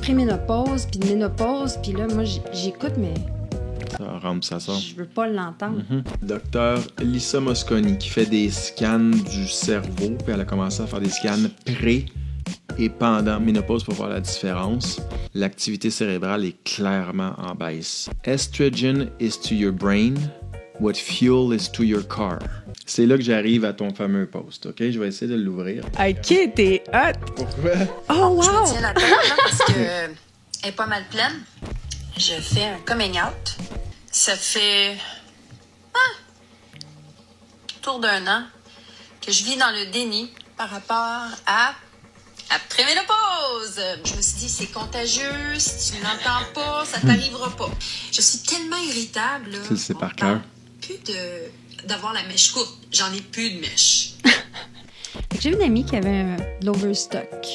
préménopause, puis de ménopause, puis là, moi, j'écoute, mais Ça rentre, ça sort. je veux pas l'entendre. Docteur Lisa Mosconi qui fait des scans du cerveau, puis elle a commencé à faire des scans pré et pendant ménopause pour voir la différence. L'activité cérébrale est clairement en baisse. Estrogen is to your brain what fuel is to your car. C'est là que j'arrive à ton fameux post, OK? Je vais essayer de l'ouvrir. OK, t'es hot! Pourquoi? Oh, Je wow! me tiens la tête là, parce que elle est pas mal pleine. Je fais un coming out. Ça fait autour d'un an que je vis dans le déni par rapport à préménopause. Je me suis dit, c'est contagieux, si tu n'entends pas, ça t'arrivera pas. Je suis tellement irritable. Là. Ça, c'est par cœur. Plus d'avoir la mèche courte. J'en ai plus de mèche. J'ai une amie qui avait de l'overstock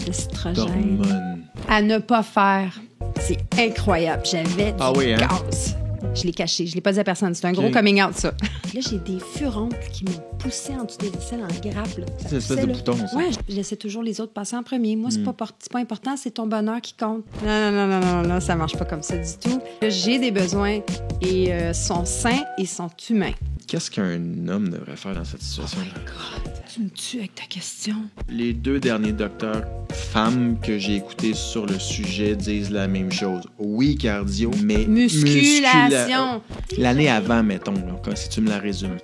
d'estrogène D'hormones. à ne pas faire. C'est incroyable. J'avais du Ah oui, hein? gaz. Je l'ai caché. Je l'ai pas dit à personne. C'est un gros coming out, ça. Là, j'ai des furoncles qui m'ont poussé en dessous des aisselles en grappe. Là. C'est une espèce de bouton, ça. Ouais, je laissais toujours les autres passer en premier. Moi, c'est pas important, c'est ton bonheur qui compte. Non, ça marche pas comme ça du tout. Là, j'ai des besoins et sont sains et sont humains. Qu'est-ce qu'un homme devrait faire dans cette situation-là? God, tu me tues avec ta question. Les 2 derniers docteurs femmes que j'ai écoutés sur le sujet disent la même chose. Oui, cardio, mais Musculation. L'année avant, mettons, là, si tu me la résumes.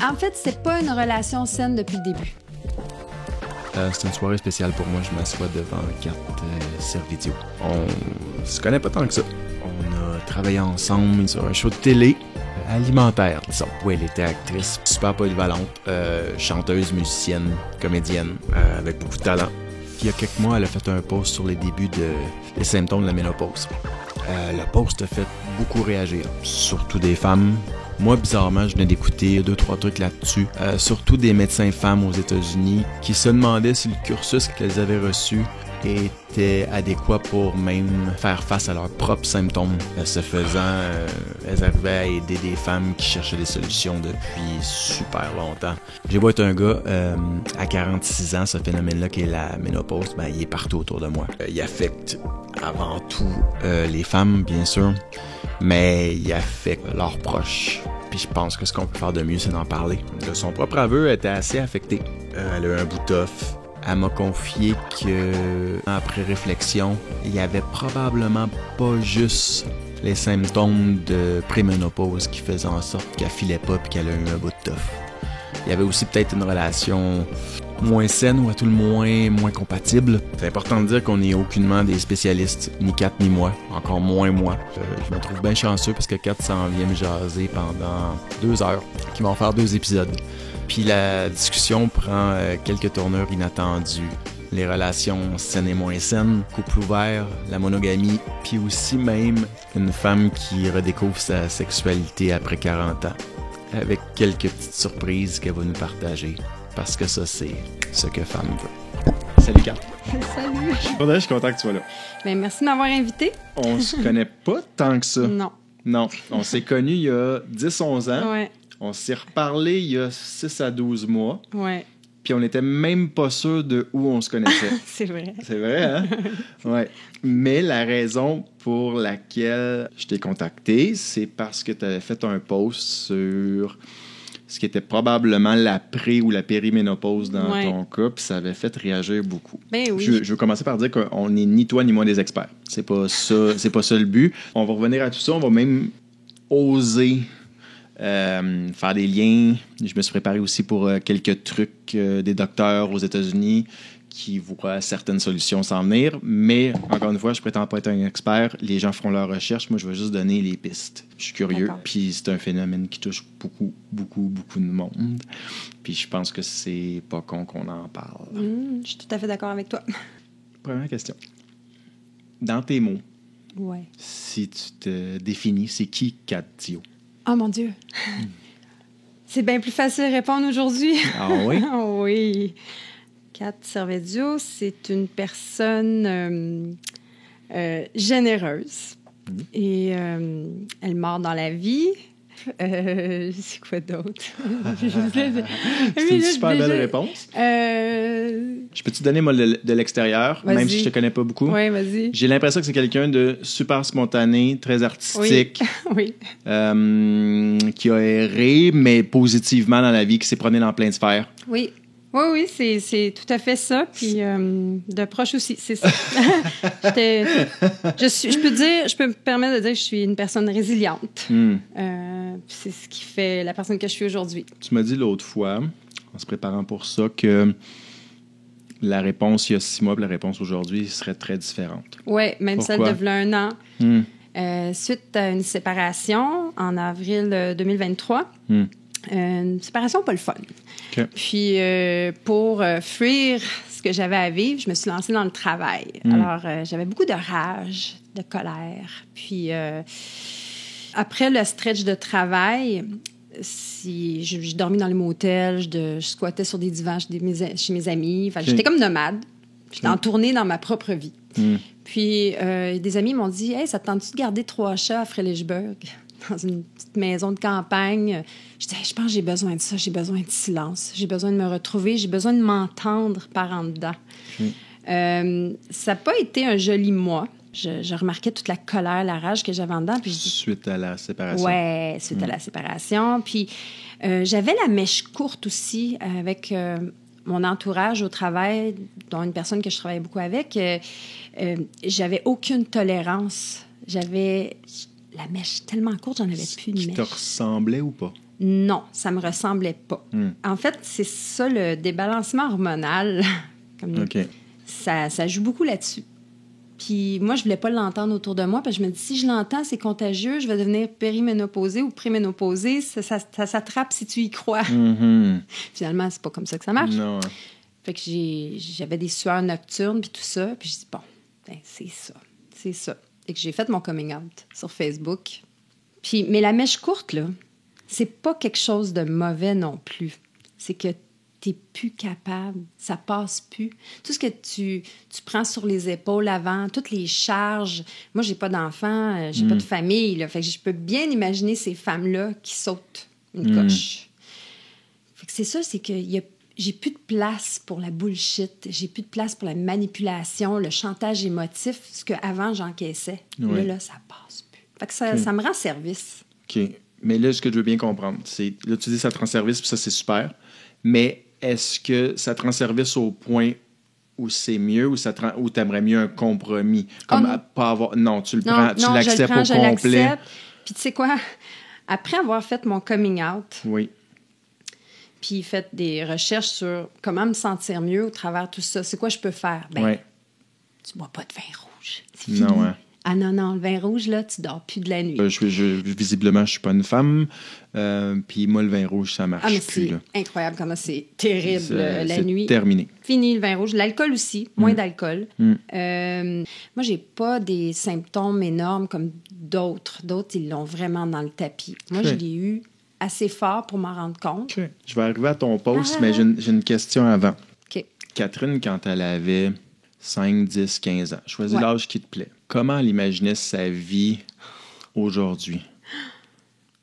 En fait, c'est pas une relation saine depuis le début. C'est une soirée spéciale pour moi. Je m'assois devant 4 servidios. On se connaît pas tant que ça. On a travaillé ensemble sur un show de télé alimentaire, disons. Oui, elle était actrice, super polyvalente, chanteuse, musicienne, comédienne, avec beaucoup de talent. Puis il y a quelques mois, elle a fait un post sur les débuts des symptômes de la ménopause. Le post a fait beaucoup réagir, surtout des femmes. Moi, bizarrement, je venais d'écouter 2-3 trucs là-dessus, surtout des médecins femmes aux États-Unis qui se demandaient si le cursus qu'elles avaient reçu était adéquat pour même faire face à leurs propres symptômes. Ce faisant, elles arrivaient à aider des femmes qui cherchaient des solutions depuis super longtemps. J'ai beau être un gars, à 46 ans, ce phénomène-là qui est la ménopause, ben, il est partout autour de moi. Il affecte avant tout les femmes, bien sûr, mais il affecte leurs proches. Puis je pense que ce qu'on peut faire de mieux, c'est d'en parler. De son propre aveu, elle était assez affectée. Elle a eu un bout tough. Elle m'a confié que, après réflexion, il y avait probablement pas juste les symptômes de préménopause qui faisaient en sorte qu'elle filait pas puis qu'elle a eu un bout de tough. Il y avait aussi peut-être une relation moins saine ou à tout le moins compatible. C'est important de dire qu'on n'est aucunement des spécialistes, ni Kat ni moi, encore moins moi. Je me trouve bien chanceux parce que Kat s'en vient me jaser pendant 2 heures, qui vont faire 2 épisodes. Puis la discussion prend quelques tournures inattendues. Les relations saines et moins saines, couple ouvert, la monogamie, puis aussi même une femme qui redécouvre sa sexualité après 40 ans, avec quelques petites surprises qu'elle va nous partager. Parce que ça, c'est ce que femme veut. Salut, Kat. Salut. Je suis content que tu sois là. Ben, merci de m'avoir invité. On se connaît pas tant que ça. Non. Non, on s'est connus il y a 10-11 ans. Ouais. On s'est reparlé il y a 6 à 12 mois. Ouais. Puis on n'était même pas sûr de où on se connaissait. C'est vrai. C'est vrai, hein? Ouais. Mais la raison pour laquelle je t'ai contacté, c'est parce que tu avais fait un post sur ce qui était probablement la pré- ou la périménopause dans ton cas, puis ça avait fait réagir beaucoup. Ben oui. Je veux commencer par dire qu'on n'est ni toi ni moi des experts. C'est pas ça le but. On va revenir à tout ça. On va même oser faire des liens. Je me suis préparé aussi pour quelques trucs des docteurs aux États-Unis qui voient certaines solutions s'en venir. Mais, encore une fois, je prétends pas être un expert. Les gens feront leurs recherches. Moi, je vais juste donner les pistes. Je suis curieux. Puis c'est un phénomène qui touche beaucoup de monde. Puis je pense que c'est pas con qu'on en parle. Je suis tout à fait d'accord avec toi. Première question. Dans tes mots, si tu te définis, c'est qui Kat Dio? Oh mon Dieu! C'est bien plus facile de répondre aujourd'hui. Ah oui? Oui. Kat Servedio, c'est une personne généreuse. Et elle mord dans la vie. C'est quoi d'autre? C'est une super belle réponse. Je peux te donner, moi, de l'extérieur, Vas-y. même si je te connais pas beaucoup. Oui, vas-y. J'ai l'impression que c'est quelqu'un de super spontané, très artistique, Oui. qui a erré, mais positivement dans la vie, qui s'est promené dans plein de sphères. Oui. Oui, c'est tout à fait ça. Puis de proche aussi, c'est ça. Je peux me permettre de dire que je suis une personne résiliente. C'est ce qui fait la personne que je suis aujourd'hui. Tu m'as dit l'autre fois, en se préparant pour ça, que la réponse il y a 6 mois et la réponse aujourd'hui serait très différente. Oui, même Pourquoi? celle de v'là 1 an. Suite à une séparation en avril 2023. Une séparation pas le fun. Okay. Puis, pour fuir ce que j'avais à vivre, je me suis lancée dans le travail. Alors, j'avais beaucoup de rage, de colère. Puis, après le stretch de travail, j'ai dormi dans les motels, je squattais sur des divans chez mes amis. Enfin, j'étais comme nomade. J'étais en tournée dans ma propre vie. Puis, des amis m'ont dit « Hey, ça te tente-tu de garder 3 chats à Frédéricsburg? » Dans une petite maison de campagne. Je disais, je pense que j'ai besoin de ça, j'ai besoin de silence, j'ai besoin de me retrouver, j'ai besoin de m'entendre par en dedans. Ça n'a pas été un joli mois. Je remarquais toute la colère, la rage que j'avais en dedans. Puis suite à la séparation. Oui, suite à la séparation. Puis j'avais la mèche courte aussi avec mon entourage au travail, dont une personne que je travaillais beaucoup avec. J'avais aucune tolérance. J'avais la mèche tellement courte, j'en avais plus de mèche. Qui te ressemblait ou pas? Non, ça me ressemblait pas. En fait, c'est ça, le débalancement hormonal. Ça joue beaucoup là-dessus. Puis moi, je voulais pas l'entendre autour de moi, parce que je me dis, si je l'entends, c'est contagieux, je vais devenir périménopausée ou préménopausée. Ça s'attrape si tu y crois. Finalement, c'est pas comme ça que ça marche. Non. Fait que j'avais des sueurs nocturnes, puis tout ça. Puis je dis, bon, ben, c'est ça. Et que j'ai fait mon coming out sur Facebook. Puis, mais la mèche courte, là, c'est pas quelque chose de mauvais non plus. C'est que t'es plus capable, ça passe plus. Tout ce que tu prends sur les épaules avant, toutes les charges. Moi, j'ai pas d'enfants, j'ai pas de famille, là. Fait que je peux bien imaginer ces femmes-là qui sautent une coche. Fait que c'est ça, c'est que j'ai plus de place pour la bullshit, j'ai plus de place pour la manipulation, le chantage émotif, ce qu'avant j'encaissais. Oui. Là, ça passe plus. Fait que ça me rend service. OK. Mais là, ce que je veux bien comprendre, c'est... Là, tu dis ça te rend service, puis ça, c'est super. Mais est-ce que ça te rend service au point où c'est mieux ou tu aimerais mieux un compromis? Comme pas avoir... Non, tu le prends, tu l'acceptes au complet. Puis tu sais quoi? Après avoir fait mon coming out... Oui. Puis fait des recherches sur comment me sentir mieux au travers de tout ça. C'est quoi je peux faire? Ben, tu bois pas de vin rouge. C'est fini. Non, hein? Ah non, le vin rouge, là, tu dors plus de la nuit. Visiblement, je suis pas une femme. Puis moi, le vin rouge, ça marche plus. C'est incroyable comment c'est terrible la nuit. C'est terminé. Fini le vin rouge. L'alcool aussi, moins d'alcool. Moi, j'ai pas des symptômes énormes comme d'autres. D'autres, ils l'ont vraiment dans le tapis. Moi, je l'ai eu assez fort pour m'en rendre compte. Okay. Je vais arriver à ton post, mais j'ai une question avant. OK. Catherine, quand elle avait 5, 10, 15 ans, choisis l'âge qui te plaît. Comment elle imaginait sa vie aujourd'hui?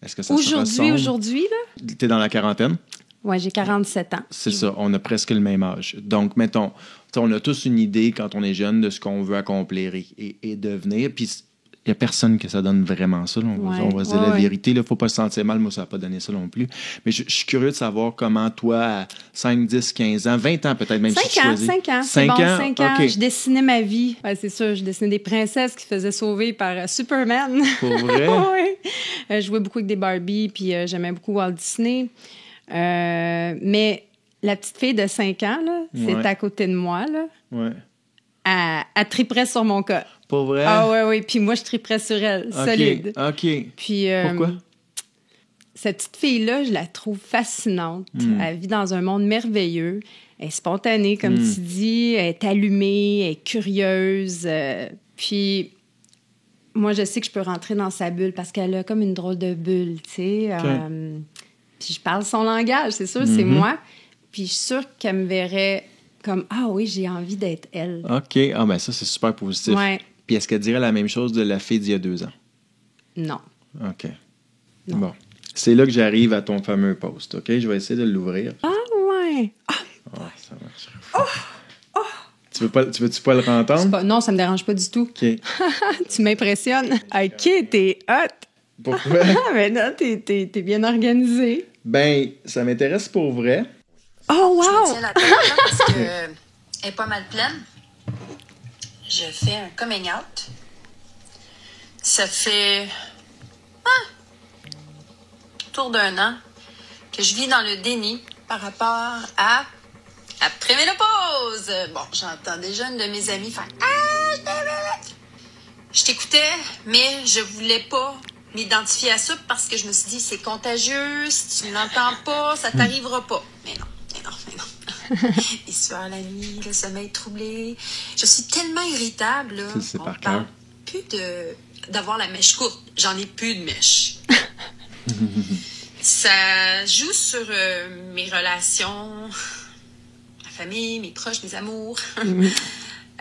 Est-ce que ça se ressemble? Aujourd'hui, là? T'es dans la quarantaine? Oui, j'ai 47 ans. C'est ça, on a presque le même âge. Donc, mettons, on a tous une idée quand on est jeune de ce qu'on veut accomplir et devenir. Puis, il n'y a personne que ça donne vraiment ça. On va se dire la vérité. Il ne faut pas se sentir mal. Moi, ça n'a pas donné ça non plus. Mais je suis curieux de savoir comment toi, à 5, 10, 15 ans, 20 ans peut-être même. 5 ans. 5 ans. Okay. Je dessinais ma vie. Ouais, c'est sûr, je dessinais des princesses qui faisaient sauver par Superman. Pour vrai? Oui. Je jouais beaucoup avec des Barbie, puis j'aimais beaucoup Walt Disney. Mais la petite fille de 5 ans, là, c'est à côté de moi. Là. Ouais. Elle triperait sur mon cas. Pas vrai? Ah oui. Puis moi, je triperais sur elle. Solide. OK. Puis, pourquoi? Cette petite fille-là, je la trouve fascinante. Elle vit dans un monde merveilleux. Elle est spontanée, comme tu dis. Elle est allumée, elle est curieuse. Puis, moi, je sais que je peux rentrer dans sa bulle parce qu'elle a comme une drôle de bulle, tu sais. Puis, je parle son langage, c'est sûr, c'est moi. Puis, je suis sûre qu'elle me verrait comme « Ah oui, j'ai envie d'être elle. » OK. Ah, ben ça, c'est super positif. Ouais. Puis est-ce qu'elle dirait la même chose de la fille d'il y a 2 ans? Non. OK. Non. Bon. c'est là que j'arrive à ton fameux post, OK? Je vais essayer de l'ouvrir. Ah, ouais. Ça marche. Tu veux-tu pas le entendre? Non, ça me dérange pas du tout. OK. Tu m'impressionnes. OK, t'es hot. Pourquoi? Mais non, t'es bien organisé. Ben, ça m'intéresse pour vrai. Oh, Je me wow! tiens la tête là, parce qu'elle est pas mal pleine. Je fais un coming out. Ça fait autour d'1 an que je vis dans le déni par rapport à préménopause. Bon, j'entends déjà une de mes amies faire Je t'écoutais, mais je voulais pas m'identifier à ça parce que je me suis dit c'est contagieux, si tu ne l'entends pas, ça t'arrivera pas. Mais non. Les sueurs la nuit, le sommeil troublé. Je suis tellement irritable. Là, c'est on par parle cœur. plus d'avoir la mèche courte. J'en ai plus de mèche. Ça joue sur mes relations, ma famille, mes proches, mes amours.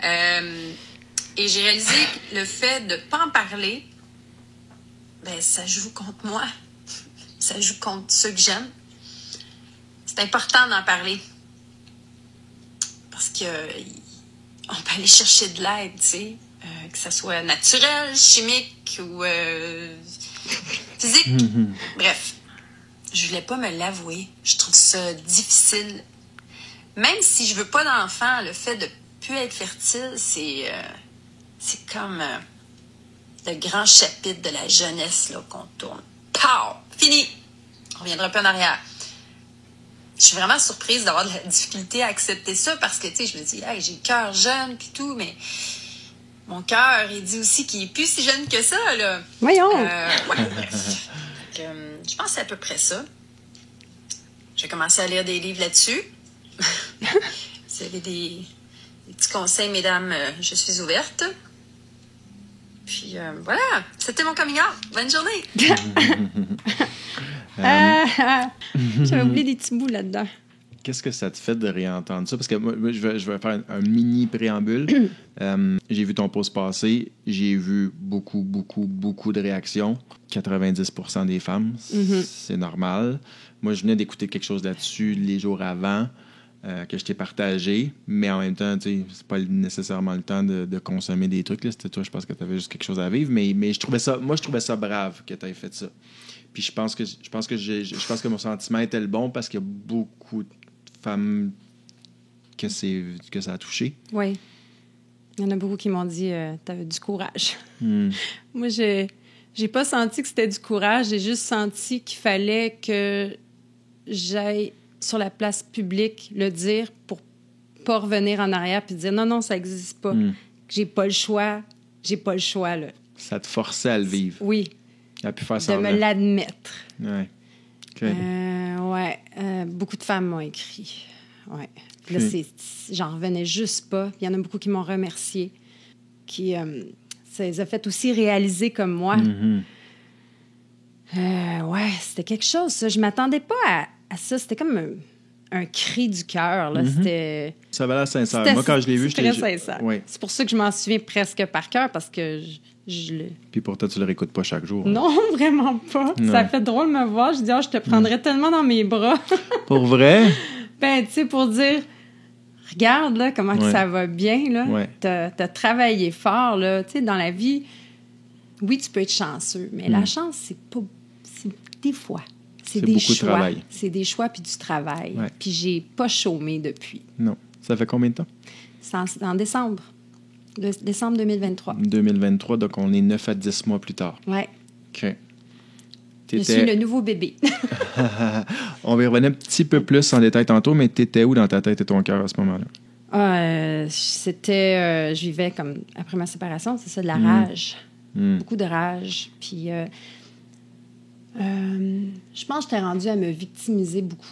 Et j'ai réalisé que le fait de ne pas en parler, ben, ça joue contre moi. Ça joue contre ceux que j'aime. C'est important d'en parler. Parce que on peut aller chercher de l'aide, tu sais, que ça soit naturel, chimique ou physique. Bref, je voulais pas me l'avouer. Je trouve ça difficile. Même si je veux pas d'enfant, le fait de plus être fertile, c'est comme le grand chapitre de la jeunesse là, qu'on tourne. Pow! Fini! On reviendra pas en arrière. Je suis vraiment surprise d'avoir de la difficulté à accepter ça parce que, tu sais, je me dis, hey, j'ai le cœur jeune puis tout, mais mon cœur, il dit aussi qu'il est plus si jeune que ça, là. Voyons! Bref. Donc, je pense que c'est à peu près ça. J'ai commencé à lire des livres là-dessus. Vous avez des petits conseils, mesdames, je suis ouverte. Puis, voilà, c'était mon coming out. Bonne journée! J'avais oublié des petits bouts là-dedans. Qu'est-ce que ça te fait de réentendre ça? Parce que moi, je vais faire un mini préambule. J'ai vu ton post passer. J'ai vu beaucoup de réactions. 90% des femmes, c'est normal. Moi, je venais d'écouter quelque chose là-dessus les jours avant que je t'ai partagé. Mais en même temps, tu sais, c'est pas nécessairement le temps de consommer des trucs. Là. C'était toi, je pense que tu avais juste quelque chose à vivre. Mais je trouvais ça brave que tu aies fait ça. Puis je pense que mon sentiment était le bon parce qu'il y a beaucoup de femmes que ça a touché. Oui. Il y en a beaucoup qui m'ont dit t'avais du courage. Moi, j'ai pas senti que c'était du courage. J'ai juste senti qu'il fallait que j'aille sur la place publique le dire pour pas revenir en arrière puis dire non, ça existe pas. J'ai pas le choix. J'ai pas le choix, là. Ça te forçait à le vivre. Oui. À pu faire de semblant. me l'admettre. Ouais. Okay. Beaucoup de femmes m'ont écrit. Ouais. Là, j'en revenais juste pas. Il y en a beaucoup qui m'ont remercié. Ça les a fait aussi réaliser comme moi. C'était quelque chose, ça. Je m'attendais pas à ça. C'était comme un cri du cœur. Là. C'était... Ça avait l'air sincère. Moi, quand je l'ai vu, j'étais très sincère. Ouais. C'est pour ça que je m'en souviens presque par cœur, parce que Puis pourtant, tu le réécoutes pas chaque jour. Non, vraiment pas. Non. Ça fait drôle de me voir. Je dis, je te prendrais tellement dans mes bras. Pour vrai? Ben, tu sais, pour dire, regarde, là, comment que ça va bien, là. Ouais. T'as travaillé fort, là. Tu sais, dans la vie, oui, tu peux être chanceux, mais la chance, c'est des fois. C'est des beaucoup choix. de travail. C'est des choix puis du travail. Ouais. Puis j'ai pas chômé depuis. Non. Ça fait combien de temps? C'est en décembre. Décembre 2023. 2023, donc on est 9 à 10 mois plus tard. Oui. OK. Je suis le nouveau bébé. On va y revenir un petit peu plus en détail tantôt, mais t'étais où dans ta tête et ton cœur à ce moment-là? Je vivais comme, après ma séparation, c'est ça, de la rage. Beaucoup de rage. Puis, je pense que j'étais rendue à me victimiser beaucoup.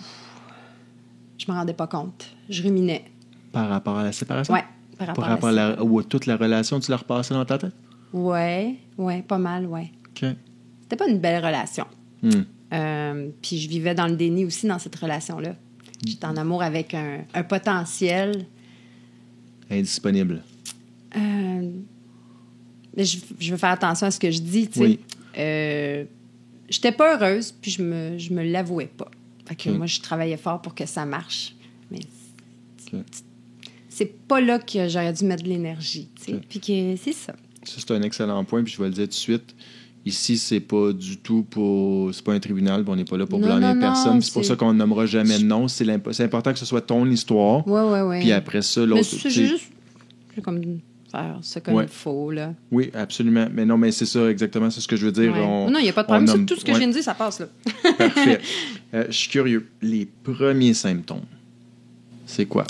Je me rendais pas compte. Je ruminais. Par rapport à la séparation? Oui, par rapport à ou à toute la relation, tu l'as repassée dans ta tête? Oui, pas mal, oui. OK. C'était pas une belle relation. Puis je vivais dans le déni aussi dans cette relation-là. J'étais en amour avec un potentiel. Indisponible. Mais je veux faire attention à ce que je dis, tu sais. Oui. j'étais pas heureuse, puis je me l'avouais pas. Fait que moi, je travaillais fort pour que ça marche. Mais c'est pas là que j'aurais dû mettre de l'énergie, tu sais. Puis que c'est ça. Ça, c'est un excellent point, puis je vais le dire tout de suite. Ici, c'est pas du tout pour... C'est pas un tribunal, puis on n'est pas là pour blâmer personne. C'est pour ça qu'on ne nommera jamais de nom. C'est important que ce soit ton histoire. Ouais. Puis après ça, l'autre... C'est juste comme faire ça comme il faut, là. Oui, absolument. Mais non, mais c'est ça, exactement. C'est ce que je veux dire. Ouais. Non, il n'y a pas de problème. Tout ce que je viens de dire, ça passe, là. Parfait. Je suis curieux. Les premiers symptômes, c'est quoi?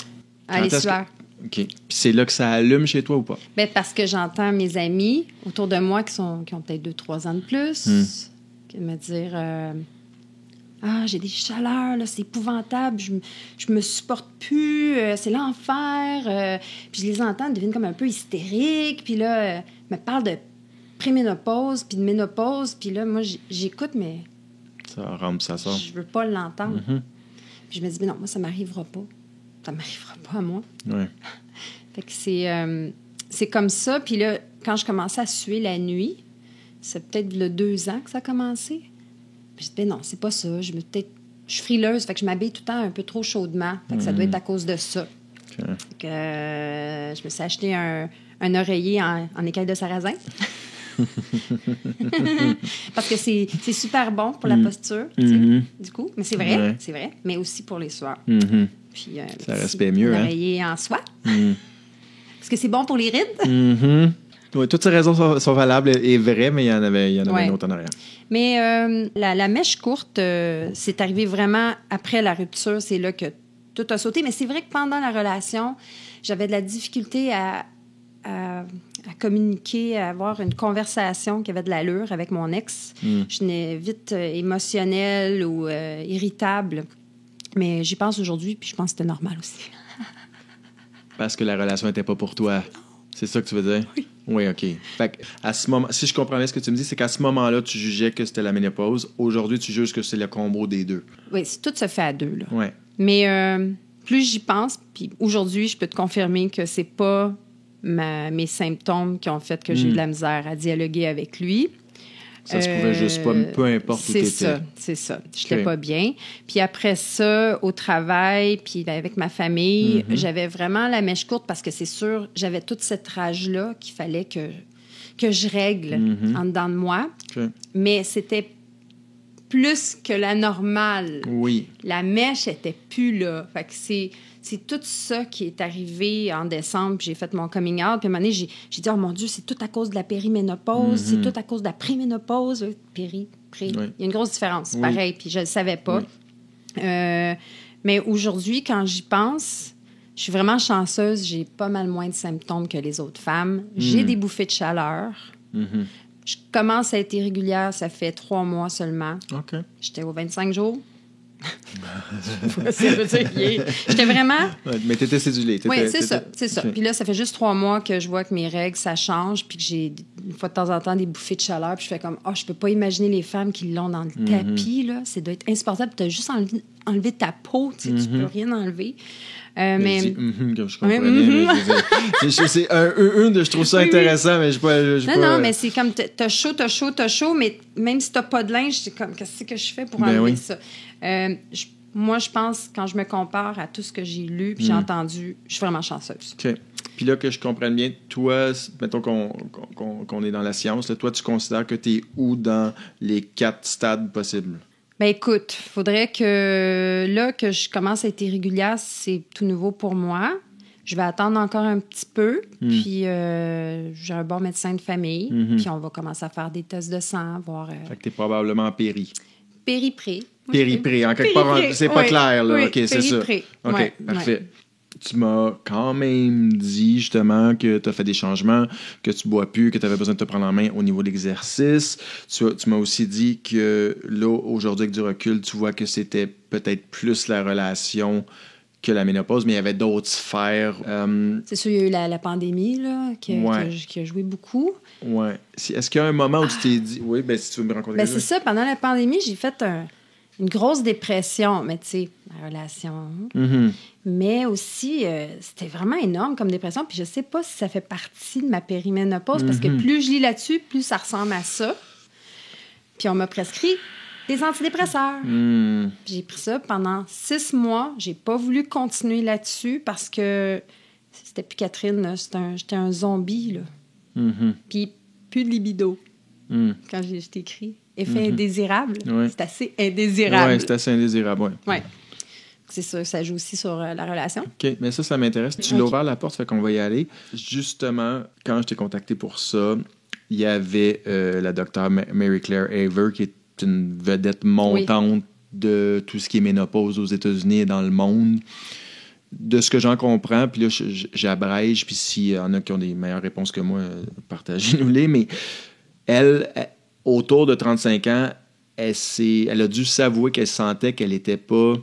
Les sueurs. OK. Puis c'est là que ça allume chez toi ou pas? Bien, parce que j'entends mes amis autour de moi qui ont peut-être 2-3 ans de plus, qui me dire j'ai des chaleurs, là, c'est épouvantable, je me supporte plus, c'est l'enfer. Puis je les entends, ils deviennent comme un peu hystériques. Puis là, ils me parlent de préménopause, puis de ménopause. Puis là, moi, j'écoute, mais... Ça rentre, ça sort. Je veux pas l'entendre. Puis je me dis, mais non, moi, ça m'arrivera pas. Ça m'arrivera pas à moi. Ouais. Fait que c'est comme ça. Puis là, quand je commençais à suer la nuit, c'est peut-être le 2 ans que ça a commencé. Puis je disais, non, c'est pas ça. Je suis frileuse, fait que je m'habille tout le temps un peu trop chaudement. Fait que ça doit être à cause de ça. Fait que je me suis acheté un oreiller en écaille de sarrasin. Parce que c'est super bon pour la posture, du coup. Mais c'est vrai. Mais aussi pour les sueurs. Puis, ça respecte mieux, un oreiller en soie. Parce que c'est bon pour les rides. Oui, toutes ces raisons sont valables et vraies, mais il y en avait une autre en arrière. Mais la mèche courte, c'est arrivé vraiment après la rupture. C'est là que tout a sauté. Mais c'est vrai que pendant la relation, j'avais de la difficulté à communiquer, à avoir une conversation qui avait de l'allure avec mon ex. Je n'ai vite émotionnelle ou irritable. Mais j'y pense aujourd'hui, puis je pense que c'était normal aussi. Parce que la relation n'était pas pour toi. C'est ça que tu veux dire? Oui. Oui, OK. Fait que à ce moment, si je comprends bien ce que tu me dis, c'est qu'à ce moment-là, tu jugeais que c'était la ménopause. Aujourd'hui, tu juges que c'est le combo des deux. Oui, tout se fait à deux, là. Ouais. Mais plus j'y pense, puis aujourd'hui, je peux te confirmer que c'est pas mes symptômes qui ont fait que j'ai eu de la misère à dialoguer avec lui. Ça se pouvait juste pas, peu importe où tu étais. C'est ça. Je n'étais pas bien. Puis après ça, au travail, puis avec ma famille, j'avais vraiment la mèche courte parce que c'est sûr, j'avais toute cette rage-là qu'il fallait que je règle en dedans de moi. Okay. Mais c'était plus que la normale. Oui. La mèche était plus là. Fait que c'est tout ça qui est arrivé en décembre. Puis j'ai fait mon coming out. Puis à un moment donné, j'ai dit, oh mon Dieu, c'est tout à cause de la périménopause. C'est tout à cause de la préménopause. Pré. Il y a une grosse différence. C'est pareil. Puis je le savais pas. Oui. Mais aujourd'hui, quand j'y pense, je suis vraiment chanceuse. J'ai pas mal moins de symptômes que les autres femmes. J'ai des bouffées de chaleur. Je commence à être irrégulière. Ça fait 3 mois seulement. OK. J'étais aux 25 jours. J'étais vraiment... Mais t'étais cédulée. Oui, c'est ça. Puis là, ça fait juste 3 mois que je vois que mes règles, ça change, puis que j'ai, une fois de temps en temps, des bouffées de chaleur, puis je fais comme, je peux pas imaginer les femmes qui l'ont dans le tapis, là. Ça doit être insupportable. Tu as juste enlevé ta peau, tu sais, tu peux rien enlever. Mais comme je comprends bien. C'est je trouve ça intéressant, mais non, mais c'est comme, t'as chaud, mais même si t'as pas de linge, c'est comme, qu'est-ce que je fais pour enlever ça? Moi, je pense, quand je me compare à tout ce que j'ai lu puis j'ai entendu, je suis vraiment chanceuse. OK. Puis là, que je comprenne bien, toi, mettons qu'on est dans la science, là, toi, tu considères que tu es où dans les 4 stades possibles? Ben écoute, faudrait que là que je commence à être irrégulière, c'est tout nouveau pour moi. Je vais attendre encore un petit peu, puis j'ai un bon médecin de famille, puis on va commencer à faire des tests de sang, voir... Fait que t'es probablement Péripré. Péripré, en quelque part, c'est pas clair, là. Oui, OK, c'est ça. OK, parfait. Ouais. Tu m'as quand même dit, justement, que tu as fait des changements, que tu bois plus, que tu avais besoin de te prendre en main au niveau de l'exercice. Tu m'as aussi dit que, là, aujourd'hui, avec du recul, tu vois que c'était peut-être plus la relation que la ménopause, mais il y avait d'autres sphères. C'est sûr, il y a eu la pandémie, là, qui a joué beaucoup. Oui. Est-ce qu'il y a un moment où tu t'es dit... Oui, bien, si tu veux me raconter c'est ça. Pendant la pandémie, j'ai fait une grosse dépression, mais tu sais, ma relation. Mais aussi, c'était vraiment énorme comme dépression. Puis je sais pas si ça fait partie de ma périménopause, parce que plus je lis là-dessus, plus ça ressemble à ça. Puis on m'a prescrit des antidépresseurs. J'ai pris ça pendant 6 mois. J'ai pas voulu continuer là-dessus parce que c'était plus Catherine, là. J'étais un zombie, là. Puis plus de libido. Quand j'ai écrit effet indésirable, c'est assez indésirable. Oui, c'est assez indésirable, oui. Ouais. C'est ça, ça joue aussi sur la relation. OK, mais ça m'intéresse. Tu l'as ouvert la porte, fait qu'on va y aller. Justement, quand je t'ai contacté pour ça, il y avait la docteure Mary Claire Haver, qui est une vedette montante de tout ce qui est ménopause aux États-Unis et dans le monde. De ce que j'en comprends, puis là, j'abrège, puis s'il y en a qui ont des meilleures réponses que moi, partagez-nous-les, mais elle, autour de 35 ans, elle a dû s'avouer qu'elle sentait qu'elle n'était pas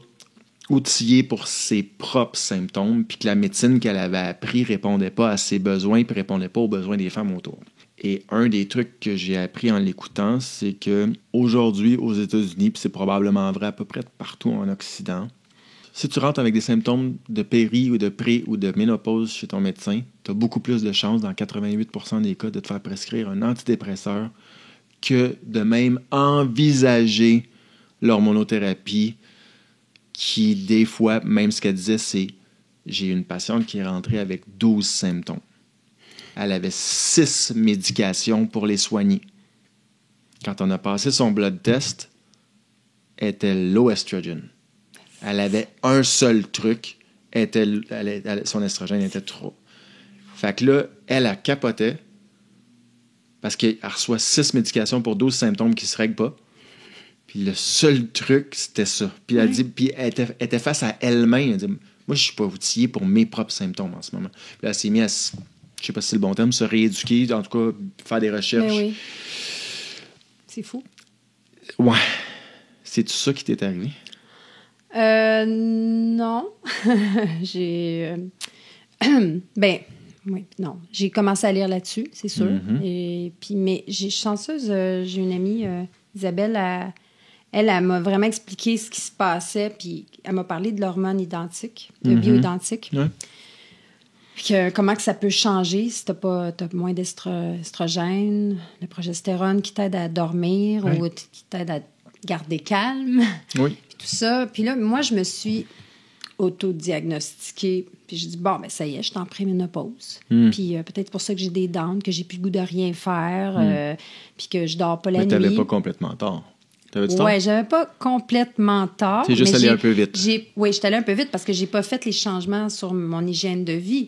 outillée pour ses propres symptômes, puis que la médecine qu'elle avait appris ne répondait pas à ses besoins, puis ne répondait pas aux besoins des femmes autour. Et un des trucs que j'ai appris en l'écoutant, c'est qu'aujourd'hui, aux États-Unis, puis c'est probablement vrai à peu près partout en Occident, si tu rentres avec des symptômes de péri ou de pré ou de ménopause chez ton médecin, tu as beaucoup plus de chances, dans 88% des cas, de te faire prescrire un antidépresseur que de même envisager l'hormonothérapie qui, des fois, même ce qu'elle disait, c'est « J'ai une patiente qui est rentrée avec 12 symptômes. Elle avait 6 médications pour les soigner. Quand on a passé son blood test, elle était low estrogen. Elle avait un seul truc, son estrogène était trop. Fait que là, elle capotait parce qu'elle reçoit 6 médications pour 12 symptômes qui ne se règlent pas. Puis le seul truc, c'était ça. Puis elle dit, puis elle était face à elle-même. Elle dit, moi, je ne suis pas outillée pour mes propres symptômes en ce moment. Puis là, elle s'est mise à, je ne sais pas si c'est le bon terme, se rééduquer, en tout cas, faire des recherches. Mais oui. C'est fou. Ouais. C'est-tu ça qui t'est arrivé? Non. J'ai... oui, non. J'ai commencé à lire là-dessus, c'est sûr. Et puis, mais j'ai chanceuse, j'ai une amie, Isabelle, elle m'a vraiment expliqué ce qui se passait, puis elle m'a parlé de l'hormone identique, de bioidentique. Ouais. Puis comment que ça peut changer si t'as moins d'estrogène, le progestérone qui t'aide à dormir ou qui t'aide à garder calme. Oui. Puis tout ça. Puis là, moi, je me suis autodiagnostiquée. Puis je dis, bon, ben ça y est, je suis en préménopause. Puis peut-être pour ça que j'ai des dents, que j'ai plus le goût de rien faire, puis que je dors pas la nuit. Mais t'avais pas complètement tort. T'avais-tu tort? Oui, j'avais pas complètement tort. T'es juste allé un peu vite. Oui, j'étais allée un peu vite parce que j'ai pas fait les changements sur mon hygiène de vie.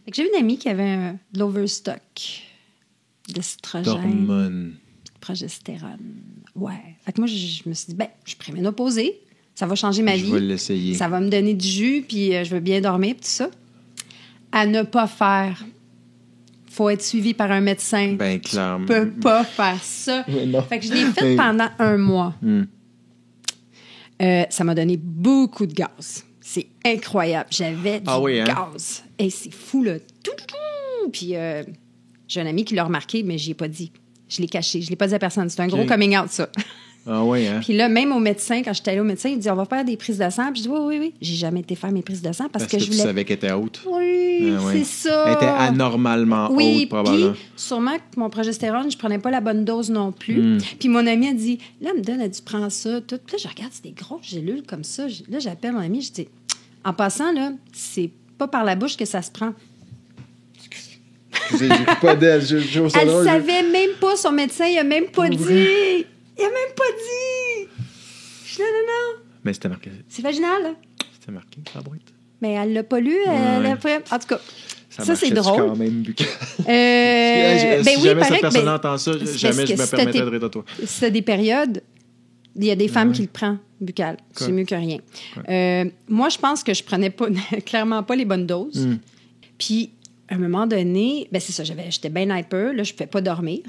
Fait que j'ai une amie qui avait de l'overstock d'estrogène. D'hormones. Progestérone. Ouais. Fait que moi, je me suis dit, je suis préménopausée. Ça va changer ma vie. Je vais l'essayer. Ça va me donner du jus, puis je veux bien dormir, puis tout ça. À ne pas faire. Faut être suivi par un médecin. Ben, clairement. Tu peux pas faire ça. Fait que je l'ai fait pendant 1 mois. Ça m'a donné beaucoup de gaz. C'est incroyable. J'avais du gaz. Et c'est fou, là. Puis j'ai un ami qui l'a remarqué, mais je n'y ai pas dit. Je l'ai caché. Je ne l'ai pas dit à personne. C'est un gros coming out, ça. Ah oui, hein? Puis là, même au médecin, quand j'étais allée au médecin, il me dit, on va faire des prises de sang. Puis je dis, oui. J'ai jamais été faire mes prises de sang parce que je voulais... tu savais qu'elle était haute. Oui, c'est ça. Elle était anormalement haute, probablement. Puis sûrement que mon progestérone, je prenais pas la bonne dose non plus. Puis mon ami a dit, là, elle me donne, elle dit, prends ça. Tout. Puis là, je regarde, c'est des grosses gélules comme ça. Là, j'appelle mon ami, je dis, en passant, là, c'est pas par la bouche que ça se prend. Excusez, j'ai pas d'elle. Elle savait même pas, son médecin, il a même pas dit. Il a même pas dit. Je dis non. Mais c'était marqué. C'est vaginal, là. C'était marqué, la boîte. Mais elle l'a pas lu. Elle a pris... En tout cas, ça c'est drôle. Quand même, si oui, jamais cette personne entend ça, jamais je me permettrais de rire de toi. Si t'as des périodes, il y a des femmes qui le prennent, buccal. C'est mieux que rien. Moi, je pense que je prenais pas, clairement pas les bonnes doses. Puis, à un moment donné, c'est ça, j'étais bien hyper. Là, je ne pouvais pas dormir.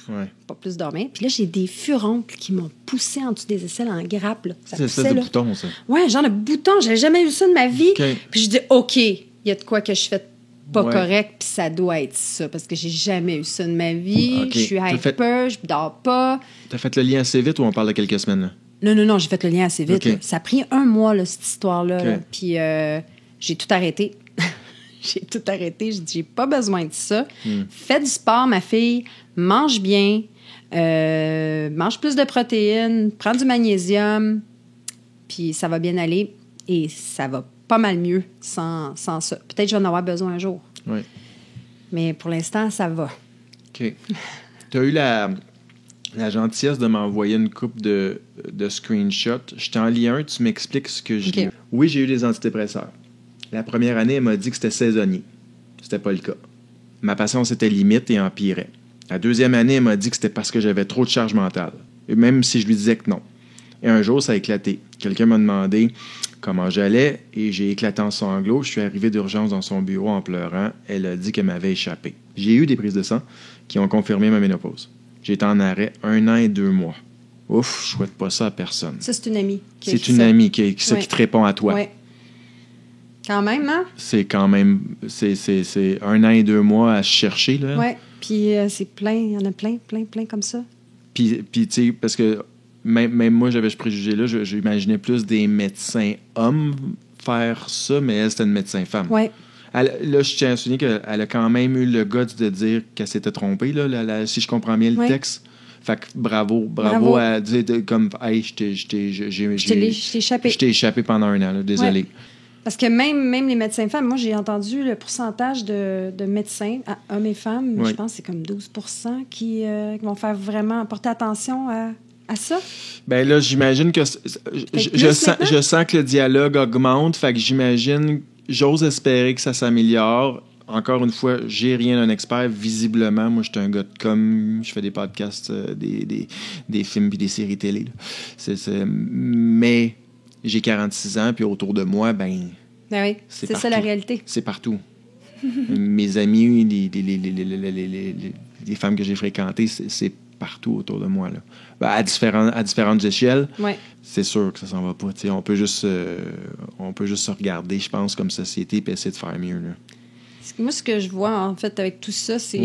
Pas plus dormir. Puis là, j'ai des furoncles qui m'ont poussé en dessous des aisselles en grappe. Là. C'est des boutons, ça. Oui, genre de boutons. J'avais jamais eu ça de ma vie. Puis je dis, OK, il y a de quoi que je fais pas correct, puis ça doit être ça, parce que j'ai jamais eu ça de ma vie. Je suis hyper, je dors pas. T'as fait le lien assez vite ou on parle de quelques semaines? Là? Non, j'ai fait le lien assez vite. Ça a pris 1 mois, là, cette histoire-là. Là. Puis j'ai tout arrêté. J'ai tout arrêté. Je dis, j'ai pas besoin de ça. Fais du sport, ma fille. Mange bien. Mange plus de protéines. Prends du magnésium. Puis ça va bien aller. Et ça va pas mal mieux sans ça. Peut-être que je vais en avoir besoin un jour. Oui. Mais pour l'instant, ça va. OK. Tu as eu la gentillesse de m'envoyer une couple de screenshots. Je t'en lis un, tu m'expliques ce que j'ai. OK. Oui, j'ai eu des antidépresseurs. La première année, elle m'a dit que c'était saisonnier. C'était pas le cas. Ma patience était limite et empirait. La deuxième année, elle m'a dit que c'était parce que j'avais trop de charge mentale. Et même si je lui disais que non. Et un jour, ça a éclaté. Quelqu'un m'a demandé comment j'allais et j'ai éclaté en sanglots. Je suis arrivé d'urgence dans son bureau en pleurant. Elle a dit qu'elle m'avait échappé. J'ai eu des prises de sang qui ont confirmé ma ménopause. J'ai été en arrêt 1 an et 2 mois. Ouf, je souhaite pas ça à personne. Ça, c'est une amie. C'est une amie qui te répond à toi. Oui. Quand même, hein? C'est quand même... C'est 1 an et 2 mois à chercher, là. Oui. Puis c'est plein. Il y en a plein comme ça. Puis tu sais, parce que même moi, j'avais ce préjugé-là. J'imaginais plus des médecins hommes faire ça, mais elle, c'était une médecin femme. Oui. Là, je tiens à souligner qu'elle a quand même eu le guts de dire qu'elle s'était trompée, là, si je comprends bien le texte. Fait que bravo. À dire comme, hey, je t'ai échappé. Je t'ai échappé pendant 1 an, là, désolé. Ouais. Parce que même les médecins femmes, moi, j'ai entendu le pourcentage de médecins, hommes et femmes, je pense que c'est comme 12 % qui vont faire vraiment porter attention à ça. Bien là, j'imagine que... Je sens que le dialogue augmente, fait que j'ose espérer que ça s'améliore. Encore une fois, j'ai rien d'un expert. Visiblement, moi, je suis un gars de com. Je fais des podcasts, des films puis des séries télé. Mais j'ai 46 ans, puis autour de moi, ben oui, c'est ça la réalité. C'est partout. Mes amis, les femmes que j'ai fréquentées, c'est partout autour de moi. Là. Ben, à différentes échelles, c'est sûr que ça s'en va pas. T'sais, on peut juste se regarder, je pense, comme société, et essayer de faire mieux. Là. Moi, ce que je vois, en fait, avec tout ça, c'est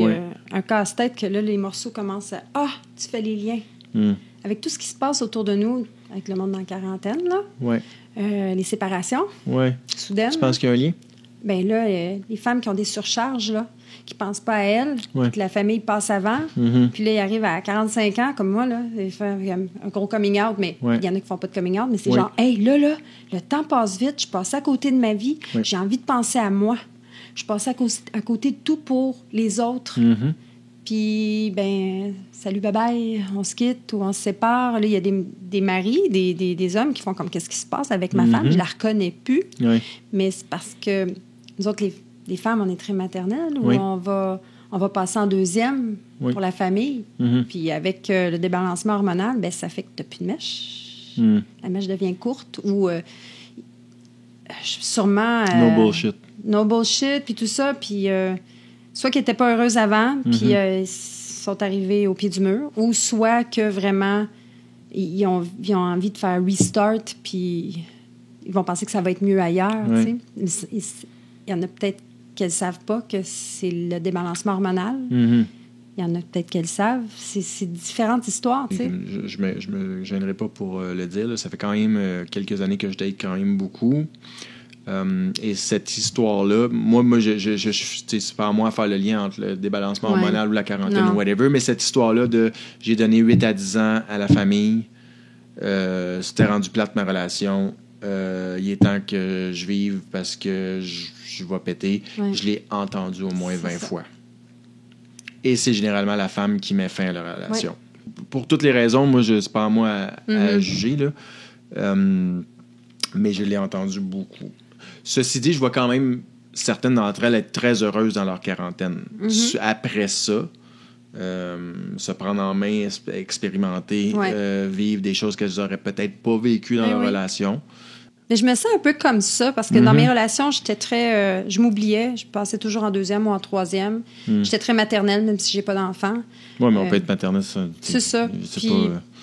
un casse-tête que là, les morceaux commencent à... Ah, tu fais les liens. Avec tout ce qui se passe autour de nous, avec le monde dans la quarantaine, là, les séparations, soudaines. Tu penses qu'il y a un lien? Bien là, les femmes qui ont des surcharges, là, qui ne pensent pas à elles, que la famille passe avant, puis là, ils arrivent à 45 ans, comme moi, là, ils font un gros coming out, mais il y en a qui ne font pas de coming out, mais c'est genre, hey, là, le temps passe vite, je passe à côté de ma vie, j'ai envie de penser à moi. Je passe à côté de tout pour les autres. Puis, ben, salut, bye-bye, on se quitte ou on se sépare. Là, il y a des maris, des hommes qui font comme qu'est-ce qui se passe avec ma femme. Je la reconnais plus. Mais c'est parce que nous autres, les femmes, on est très maternelles où on va passer en deuxième pour la famille. Puis avec le débalancement hormonal, ben, ça fait que tu n'as plus de mèche. La mèche devient courte ou sûrement... No bullshit, puis tout ça. Puis soit qu'ils n'étaient pas heureuses avant, puis ils sont arrivés au pied du mur, ou soit que vraiment, ils ont envie de faire restart, puis ils vont penser que ça va être mieux ailleurs. Il y en a peut-être qu'elles ne savent pas que c'est le débalancement hormonal. Il y en a peut-être qu'elles savent. C'est différentes histoires, tu sais. Je me gênerai pas pour le dire. Là. Ça fait quand même quelques années que je date quand même beaucoup. Et cette histoire-là, moi c'est pas à moi à faire le lien entre le débalancement hormonal ou la quarantaine ou whatever, mais cette histoire-là de j'ai donné 8 à 10 ans à la famille, c'était rendu plate ma relation, il est temps que je vive parce que je vais péter. Je l'ai entendu au moins 20 fois. Et c'est généralement la femme qui met fin à la relation. Pour toutes les raisons, moi, c'est pas à moi à juger, là. Mais je l'ai entendu beaucoup. Ceci dit, je vois quand même certaines d'entre elles être très heureuses dans leur quarantaine. Après ça, se prendre en main, expérimenter, vivre des choses qu'elles n'auraient peut-être pas vécues dans leur relation. Mais je me sens un peu comme ça, parce que dans mes relations, j'étais très... je m'oubliais, je passais toujours en deuxième ou en troisième. J'étais très maternelle, même si j'ai pas d'enfant. Oui, mais on peut être maternelle, ça. C'est ça. Puis,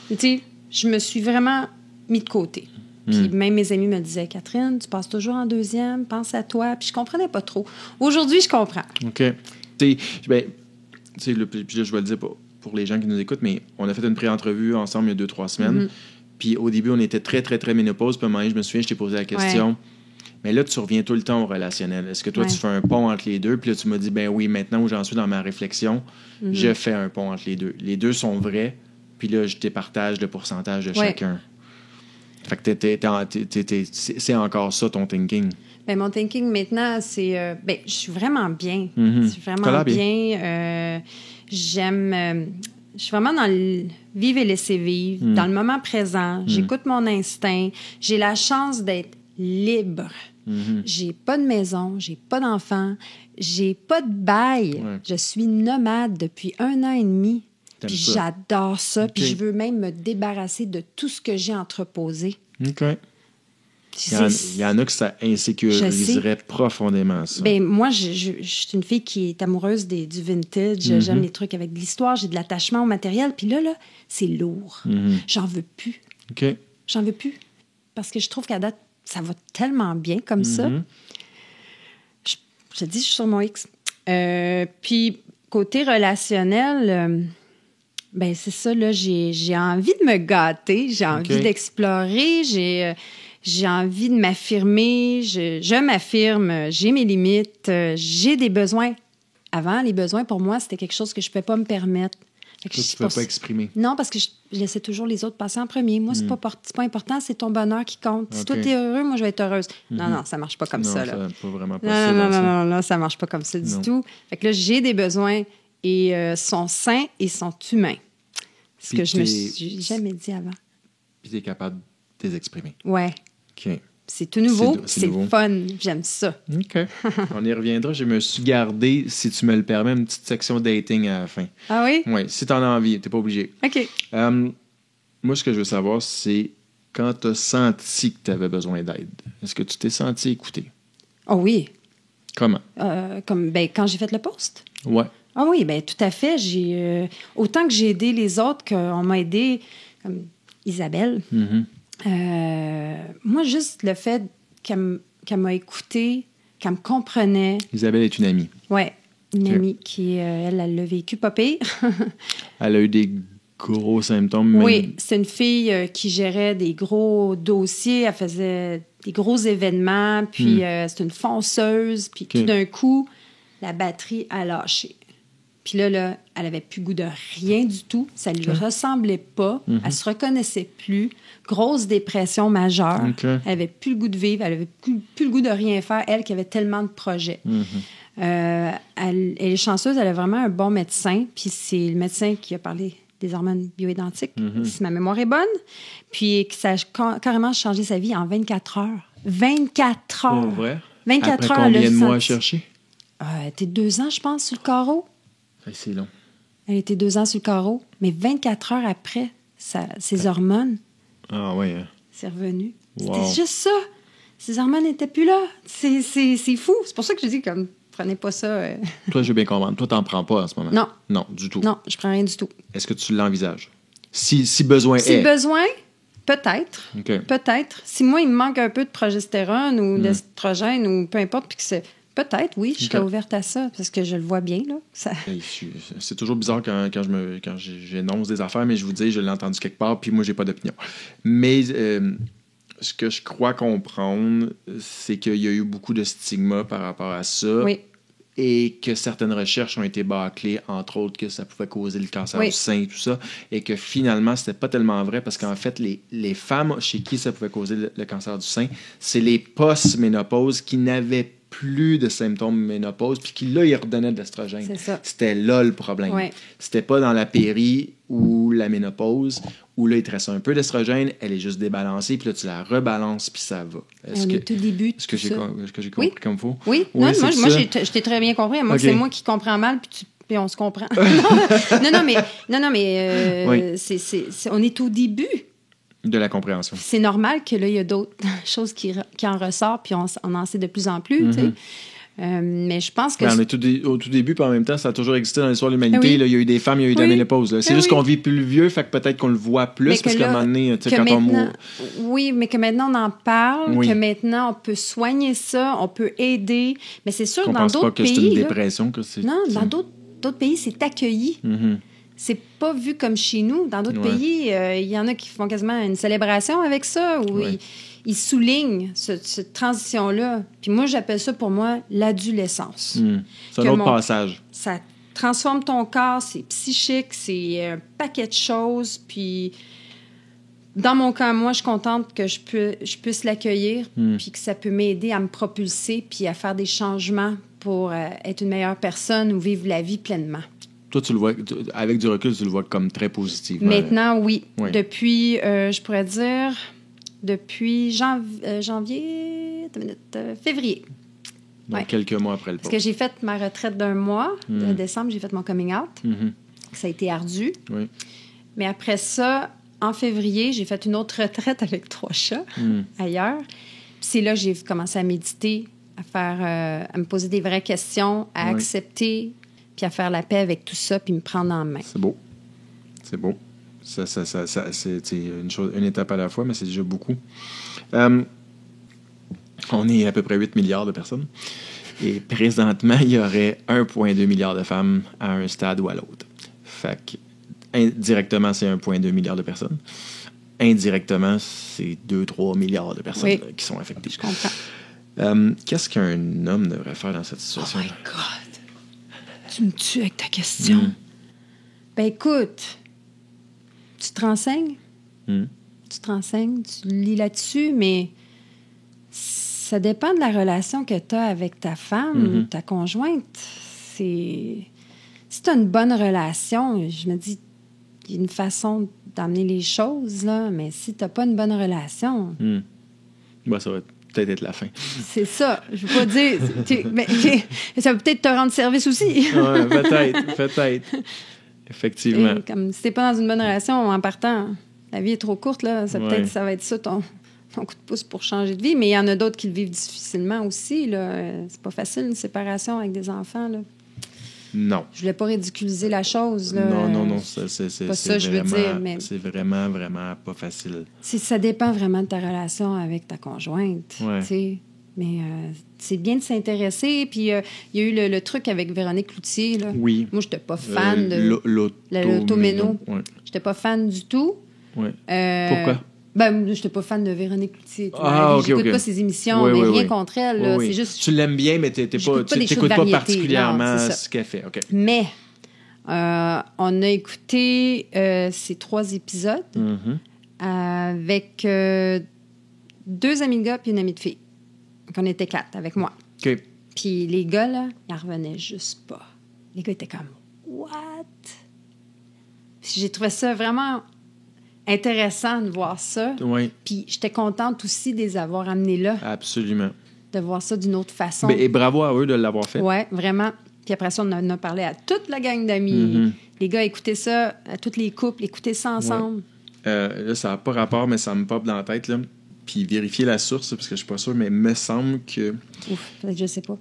tu sais, je me suis vraiment mis de côté. Puis même mes amis me disaient, Catherine, tu passes toujours en deuxième, pense à toi. Puis je comprenais pas trop. Aujourd'hui, je comprends. OK. Tu sais, là, je vais le dire pour les gens qui nous écoutent, mais on a fait une pré-entrevue ensemble il y a 2-3 semaines. Puis au début, on était très, très, très ménopause. Puis à un moment donné, je me souviens, je t'ai posé la question. Mais là, tu reviens tout le temps au relationnel. Est-ce que toi, Ouais. tu fais un pont entre les deux? Puis là, tu m'as dit, ben oui, maintenant où j'en suis dans ma réflexion, je fais un pont entre les deux. Les deux sont vrais, puis là, je départage le pourcentage de Ouais. chacun. Fait que c'est encore ça, ton thinking. Ben, mon thinking maintenant, c'est... je suis vraiment bien. Mhm. Je suis T'as vraiment l'air bien. J'aime... je suis vraiment dans le vivre et laisser vivre, dans le moment présent. J'écoute mon instinct. J'ai la chance d'être libre. J'ai pas de maison, j'ai pas d'enfant, j'ai pas de bail. Ouais. Je suis nomade depuis 1 an et demi. T'aimes Puis ça? j'adore ça. OK. Puis je veux même me débarrasser de tout ce que j'ai entreposé. OK. Il y en a que ça insécuriserait profondément, ça. Ben, moi, je suis une fille qui est amoureuse du vintage. J'aime les trucs avec de l'histoire. J'ai de l'attachement au matériel. Puis là, c'est lourd. J'en veux plus. OK. J'en veux plus. Parce que je trouve qu'à date, ça va tellement bien comme ça. Je te dis, je suis sur mon X. Puis, côté relationnel, ben c'est ça, là, j'ai envie de me gâter. J'ai envie d'explorer. J'ai envie de m'affirmer. Je m'affirme. J'ai mes limites. J'ai des besoins. Avant, les besoins, pour moi, c'était quelque chose que je ne pouvais pas me permettre. Fait que Toi, tu ne peux pas exprimer. Non, parce que je laissais toujours les autres passer en premier. Moi, c'est pas important, c'est ton bonheur qui compte. Si toi, tu es heureux, moi, je vais être heureuse. Non, ça marche pas comme Non, ça. Là. c'est pas vraiment possible. Non, ça marche pas comme ça du Non. tout. Fait que là, j'ai des besoins et sont sains et sont humains. Ce Puis que je me suis jamais dit avant. Puis tu es capable de les exprimer. Ouais. OK. C'est tout nouveau, C'est c'est nouveau. le fun. J'aime ça. OK. On y reviendra. Je me suis gardé, si tu me le permets, une petite section dating à la fin. Ah oui? Oui, si tu en as envie, tu n'es pas obligé. OK. Moi, ce que je veux savoir, c'est quand tu as senti que tu avais besoin d'aide. Est-ce que tu t'es senti écouté? Oh oui. Comment? Quand j'ai fait le post. Ouais. Ah oui, bien, tout à fait. Autant que j'ai aidé les autres qu'on m'a aidé, comme Isabelle. Moi, juste le fait qu'elle m'a écoutée, qu'elle me comprenait. Isabelle est une amie. Oui, une Ok. amie qui, elle l'a vécu pas pire. Elle a eu des gros symptômes. même- Oui, c'est une fille qui gérait des gros dossiers, elle faisait des gros événements, puis c'est une fonceuse, puis tout d'un coup, la batterie a lâché. Puis là, elle avait plus goût de rien du tout. Ça lui ressemblait pas. Elle se reconnaissait plus. Grosse dépression majeure. OK. Elle avait plus le goût de vivre. Elle avait plus le goût de rien faire. Elle qui avait tellement de projets. Elle est chanceuse. Elle a vraiment un bon médecin. Puis c'est le médecin qui a parlé des hormones bioidentiques, si ma mémoire est bonne. Puis que ça a carrément changé sa vie en 24 heures. 24 heures! Pour vrai? 24 Après heures, combien elle a de mois à senti- chercher? Elle était 2 ans, je pense, sur le carreau. C'est long. Elle était 2 ans sur le carreau. Mais 24 heures après, ses hormones, Ah ouais. Hein. c'est revenu. Wow. C'était juste ça. Ses hormones n'étaient plus là. C'est fou. C'est pour ça que je dis, comme, prenez pas ça. Toi, je veux bien comprendre. Toi, t'en prends pas en ce moment? Non. Non, du tout. Non, je prends rien du tout. Est-ce que tu l'envisages? Si besoin Si est. besoin, peut-être. OK. Peut-être. Si moi, il me manque un peu de progestérone ou d'estrogène ou peu importe, puis que c'est... Peut-être, oui, je serais OK. ouverte à ça, parce que je le vois bien, là. Ça... Hey, c'est toujours bizarre quand j'énonce des affaires, mais je vous dis, je l'ai entendu quelque part, puis moi, j'ai pas d'opinion. Mais ce que je crois comprendre, c'est qu'il y a eu beaucoup de stigma par rapport à ça. Oui. Et que certaines recherches ont été bâclées, entre autres, que ça pouvait causer le cancer Oui. du sein et tout ça, et que finalement, c'était pas tellement vrai, parce qu'en fait, les femmes chez qui ça pouvait causer le cancer du sein, c'est les post-ménopause qui n'avaient plus de symptômes ménopause, puis qui, là, ils redonnaient de l'estrogène. C'est ça. C'était là le problème. Ouais. C'était pas dans la péri ou la ménopause, où là, il te reste un peu d'estrogène, elle est juste débalancée, puis là, tu la rebalances, puis ça va. On est au début de Est-ce que tout j'ai ça. compris comme il faut? Oui, Oui, non, c'est moi ça. je t'ai très bien compris. Moi, OK. c'est moi qui comprends mal, puis on se comprend. non, mais Oui. on est au début. De la compréhension. C'est normal que là, il y a d'autres choses qui en ressortent, puis on en sait de plus en plus, tu sais. Mais je pense que... Ouais, on est au tout début, puis en même temps, ça a toujours existé dans l'histoire de l'humanité. Oui. Là, il y a eu des femmes, il y a eu de la Oui. ménopause. Là. C'est Oui, juste oui. qu'on vit plus vieux, fait que peut-être qu'on le voit plus, Mais que parce qu'à un là, moment donné, tu sais, que quand on maintenant- mourra. Oui, mais que maintenant, on en parle, Oui. que maintenant, on peut soigner ça, on peut aider. Mais c'est sûr, On dans pense pas d'autres que c'est une pays... là, dépression. Que c'est, non, dans d'autres pays, c'est accueilli. c'est pas vu comme chez nous. Dans d'autres pays, il y en a qui font quasiment une célébration avec ça, où ils soulignent cette transition-là. Puis moi, j'appelle ça, pour moi, l'adolescence. C'est un autre passage. Ça transforme ton corps, c'est psychique, c'est un paquet de choses. Puis, dans mon cas, moi, je suis contente que je puisse l'accueillir, puis que ça peut m'aider à me propulser, puis à faire des changements pour être une meilleure personne ou vivre la vie pleinement. Toi, tu le vois, avec du recul, tu le vois comme très positif. Maintenant, oui. Depuis, je pourrais dire, depuis janvier, février. Donc, quelques mois après le pas. Parce que j'ai fait ma retraite d'1 mois. De décembre, j'ai fait mon coming out. Ça a été ardu. Oui. Mais après ça, en février, j'ai fait une autre retraite avec 3 chats ailleurs. Puis c'est là que j'ai commencé à méditer, à me poser des vraies questions, à accepter, puis à faire la paix avec tout ça, puis me prendre en main. C'est beau. C'est beau. Ça c'est une étape à la fois, mais c'est déjà beaucoup. On est à peu près 8 milliards de personnes. Et présentement, il y aurait 1,2 milliard de femmes à un stade ou à l'autre. Fait que, indirectement, c'est 1,2 milliard de personnes. Indirectement, c'est 2-3 milliards de personnes qui sont affectées. Je comprends. Qu'est-ce qu'un homme devrait faire dans cette situation-là? Oh my God! Tu me tues avec ta question. Ben écoute, tu te renseignes. Tu te renseignes, tu lis là-dessus, mais ça dépend de la relation que tu as avec ta femme, ta conjointe. Si tu as une bonne relation, je me dis, il y a une façon d'amener les choses, là, mais si tu n'as pas une bonne relation... Ben, ça va peut-être être la fin. C'est ça. Je ne veux pas dire... ça va peut-être te rendre service aussi. Ouais, peut-être. Effectivement. Et comme si tu n'es pas dans une bonne relation en partant, la vie est trop courte, là. Peut-être ça va être ça ton coup de pouce pour changer de vie. Mais il y en a d'autres qui le vivent difficilement aussi, là. C'est pas facile, une séparation avec des enfants, là. Non. Je voulais pas ridiculiser la chose, là. Non. C'est pas ça, je veux dire. Mais c'est vraiment, vraiment pas facile. Ça dépend vraiment de ta relation avec ta conjointe. Ouais. T'sais. Mais c'est bien de s'intéresser. Puis il y a eu le truc avec Véronique Cloutier, là. Oui. Moi, j'étais pas fan de l'automéno. Ouais. J'étais pas fan du tout. Ouais. Pourquoi? Ben, j'étais pas fan de Véronique Cloutier. J'écoute pas ses émissions, mais rien contre elle. Là. C'est juste... Tu l'aimes bien, mais t'écoutes pas particulièrement ce qu'elle fait. Okay. Mais on a écouté ces 3 épisodes avec 2 amis de gars puis une amie de fille. Donc, on était 4 avec moi. OK. Puis les gars, là, ils en revenaient juste pas. Les gars étaient comme « What? » Puis j'ai trouvé ça vraiment... intéressant de voir ça. Oui. Puis j'étais contente aussi de les avoir amenés là. Absolument. De voir ça d'une autre façon. Et bravo à eux de l'avoir fait. Oui, vraiment. Puis après ça, on en a parlé à toute la gang d'amis. Les gars écoutaient ça, à tous les couples, écoutaient ça ensemble. Là, ça n'a pas rapport, mais ça me pop dans la tête, là. Puis vérifier la source, parce que je suis pas sûr, mais il me semble que... Ouf, peut-être que je sais pas.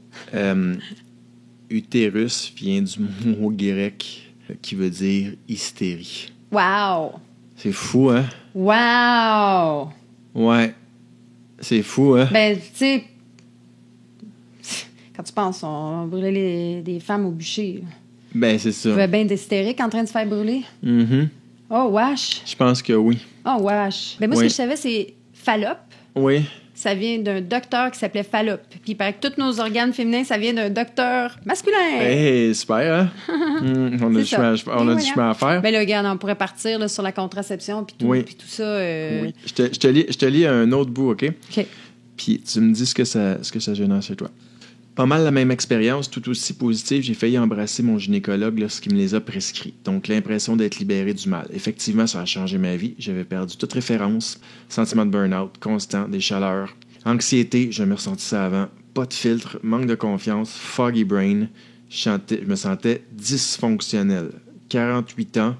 Utérus vient du mot grec qui veut dire hystérie. Wow! C'est fou, hein? Wow! Ouais. C'est fou, hein? Ben, tu sais, quand tu penses, on brûlait des femmes au bûcher. Ben, c'est ça. Tu vois bien d'hystérique en train de se faire brûler? Oh, wesh! Je pense que oui. Oh, wesh! Ben, moi, ce que je savais, c'est Fallope. Oui. Ça vient d'un docteur qui s'appelait Fallope. Puis il paraît que tous nos organes féminins, ça vient d'un docteur masculin. Hey, super, hein? On a du chemin à faire. Ben là, regarde, on pourrait partir là, sur la contraception puis tout, puis tout ça. Oui. Je te lis un autre bout, OK? OK. Puis tu me dis ce que ça génère chez toi. Pas mal la même expérience, tout aussi positive. J'ai failli embrasser mon gynécologue lorsqu'il me les a prescrits. Donc, l'impression d'être libéré du mal. Effectivement, ça a changé ma vie. J'avais perdu toute référence. Sentiment de burn-out constant, des chaleurs. Anxiété, je me ressentis ça avant. Pas de filtre, manque de confiance, foggy brain. Je me sentais dysfonctionnel. 48 ans,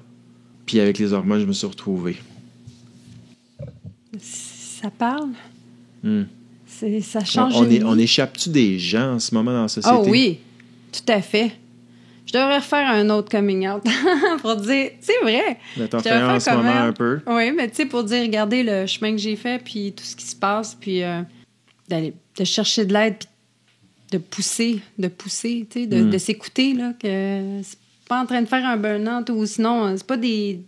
puis avec les hormones, je me suis retrouvé. Ça parle? Ça change. On échappe-tu des gens en ce moment dans la société? Oh oui, tout à fait. Je devrais refaire un autre coming out pour dire, c'est vrai. Mais t'en fais un en ce moment un peu. Oui, mais tu sais, pour dire, regardez le chemin que j'ai fait, puis tout ce qui se passe, puis de chercher de l'aide, puis de pousser, tu sais, de s'écouter, là, que pas en train de faire un burn-out ou sinon, c'est pas des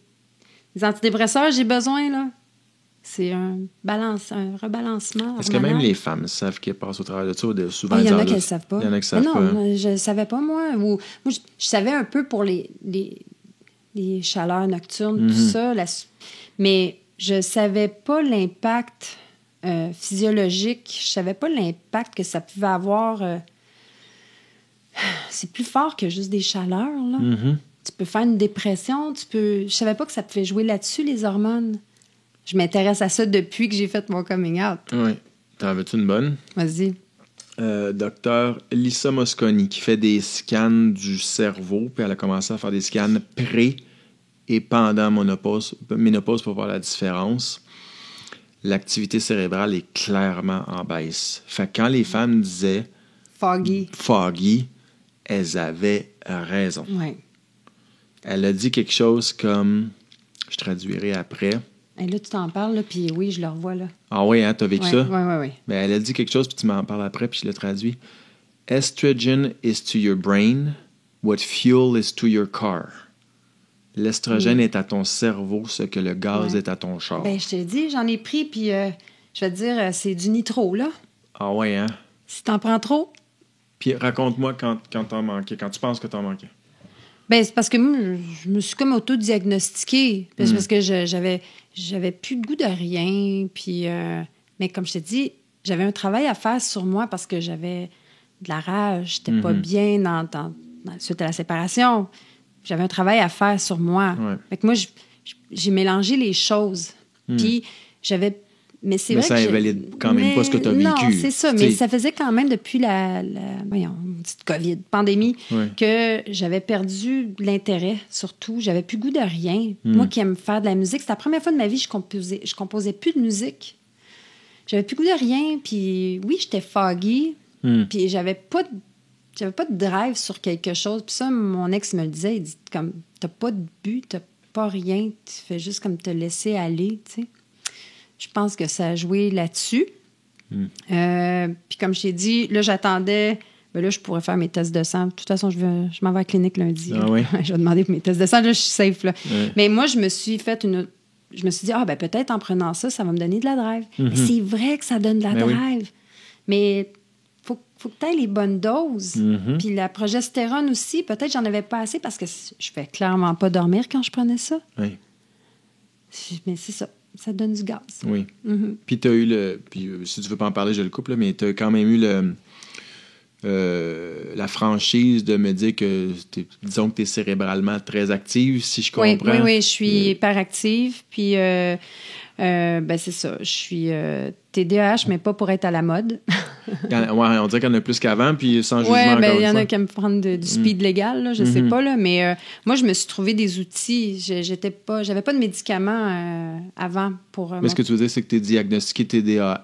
antidépresseurs j'ai besoin, là. C'est un rebalancement. Est-ce que même les femmes savent qu'elles passent au travers de ça? Souvent, il y en a qui ne savent pas. Il y en a qui savent non, pas. Non, je ne savais pas, moi. Moi, je savais un peu pour les chaleurs nocturnes, tout ça. Mais je ne savais pas l'impact physiologique. Je ne savais pas l'impact que ça pouvait avoir. C'est plus fort que juste des chaleurs, là. Mm-hmm. Tu peux faire une dépression. Je ne savais pas que ça pouvait jouer là-dessus, les hormones. Je m'intéresse à ça depuis que j'ai fait mon coming out. Oui. T'en veux-tu une bonne? Vas-y. Docteur Lisa Mosconi, qui fait des scans du cerveau, puis elle a commencé à faire des scans pré- et pendant ménopause pour voir la différence. L'activité cérébrale est clairement en baisse. Fait que quand les femmes disaient foggy, elles avaient raison. Oui. Elle a dit quelque chose comme, je traduirai après. Et là, tu t'en parles, là, puis oui, je le revois, là. Ah oui, hein, t'as vécu ça? Oui. Ben, elle a dit quelque chose, puis tu m'en parles après, puis je le traduis. Estrogen is to your brain what fuel is to your car. L'estrogène est à ton cerveau ce que le gaz est à ton char. Ben, je te dis, j'en ai pris, puis je vais te dire, c'est du nitro, là. Ah ouais, hein? Si t'en prends trop. Puis raconte-moi quand t'en manquais, quand tu penses que t'en manquais. Ben, c'est parce que moi, je me suis comme auto-diagnostiquée. Parce que j'avais plus de goût de rien. Puis, mais comme je te dis, j'avais un travail à faire sur moi parce que j'avais de la rage. J'étais pas bien suite à la séparation. J'avais un travail à faire sur moi. Ouais. Fait que moi, j'ai mélangé les choses. Puis, j'avais... Mais c'est vrai ça que invalide quand même pas ce que tu as vécu. Non, c'est ça. Mais ça faisait quand même depuis la petite COVID, pandémie, que j'avais perdu l'intérêt, surtout. J'avais plus goût de rien. Moi qui aime faire de la musique, c'était la première fois de ma vie que je composais plus de musique. J'avais plus goût de rien. Puis oui, j'étais foggy. Puis j'avais pas de drive sur quelque chose. Puis ça, mon ex me le disait. Il dit, comme, t'as pas de but, t'as pas rien. Tu fais juste comme te laisser aller, tu sais. Je pense que ça a joué là-dessus. Puis comme je t'ai dit, là, j'attendais... Ben là, je pourrais faire mes tests de sang. De toute façon, je m'en vais à la clinique lundi. Ah oui? Je vais demander pour mes tests de sang. Là, je suis safe. Là. Ouais. Mais moi, je me suis dit, ben peut-être en prenant ça, ça va me donner de la drive. Mais c'est vrai que ça donne de la drive. Mais faut que tu aies les bonnes doses. Puis la progestérone aussi, peut-être j'en avais pas assez parce que je fais clairement pas dormir quand je prenais ça. Oui. Mais c'est ça. Ça donne du gaz. Oui. Puis tu as eu puis si tu veux pas en parler, je le coupe, là, mais tu as quand même eu la franchise de me dire que disons que tu es cérébralement très active, si je comprends. Oui, je suis hyper active. Puis, ben c'est ça. Je suis TDAH, mais pas pour être à la mode. On dirait qu'il y en a plus qu'avant, puis sans jugement encore une fois. Il y en a qui aiment prendre du speed légal, là, je sais pas, là, mais moi, je me suis trouvé des outils. J'avais pas de médicaments avant pour... Mais ce que tu veux dire, c'est que tu es diagnostiqué TDAH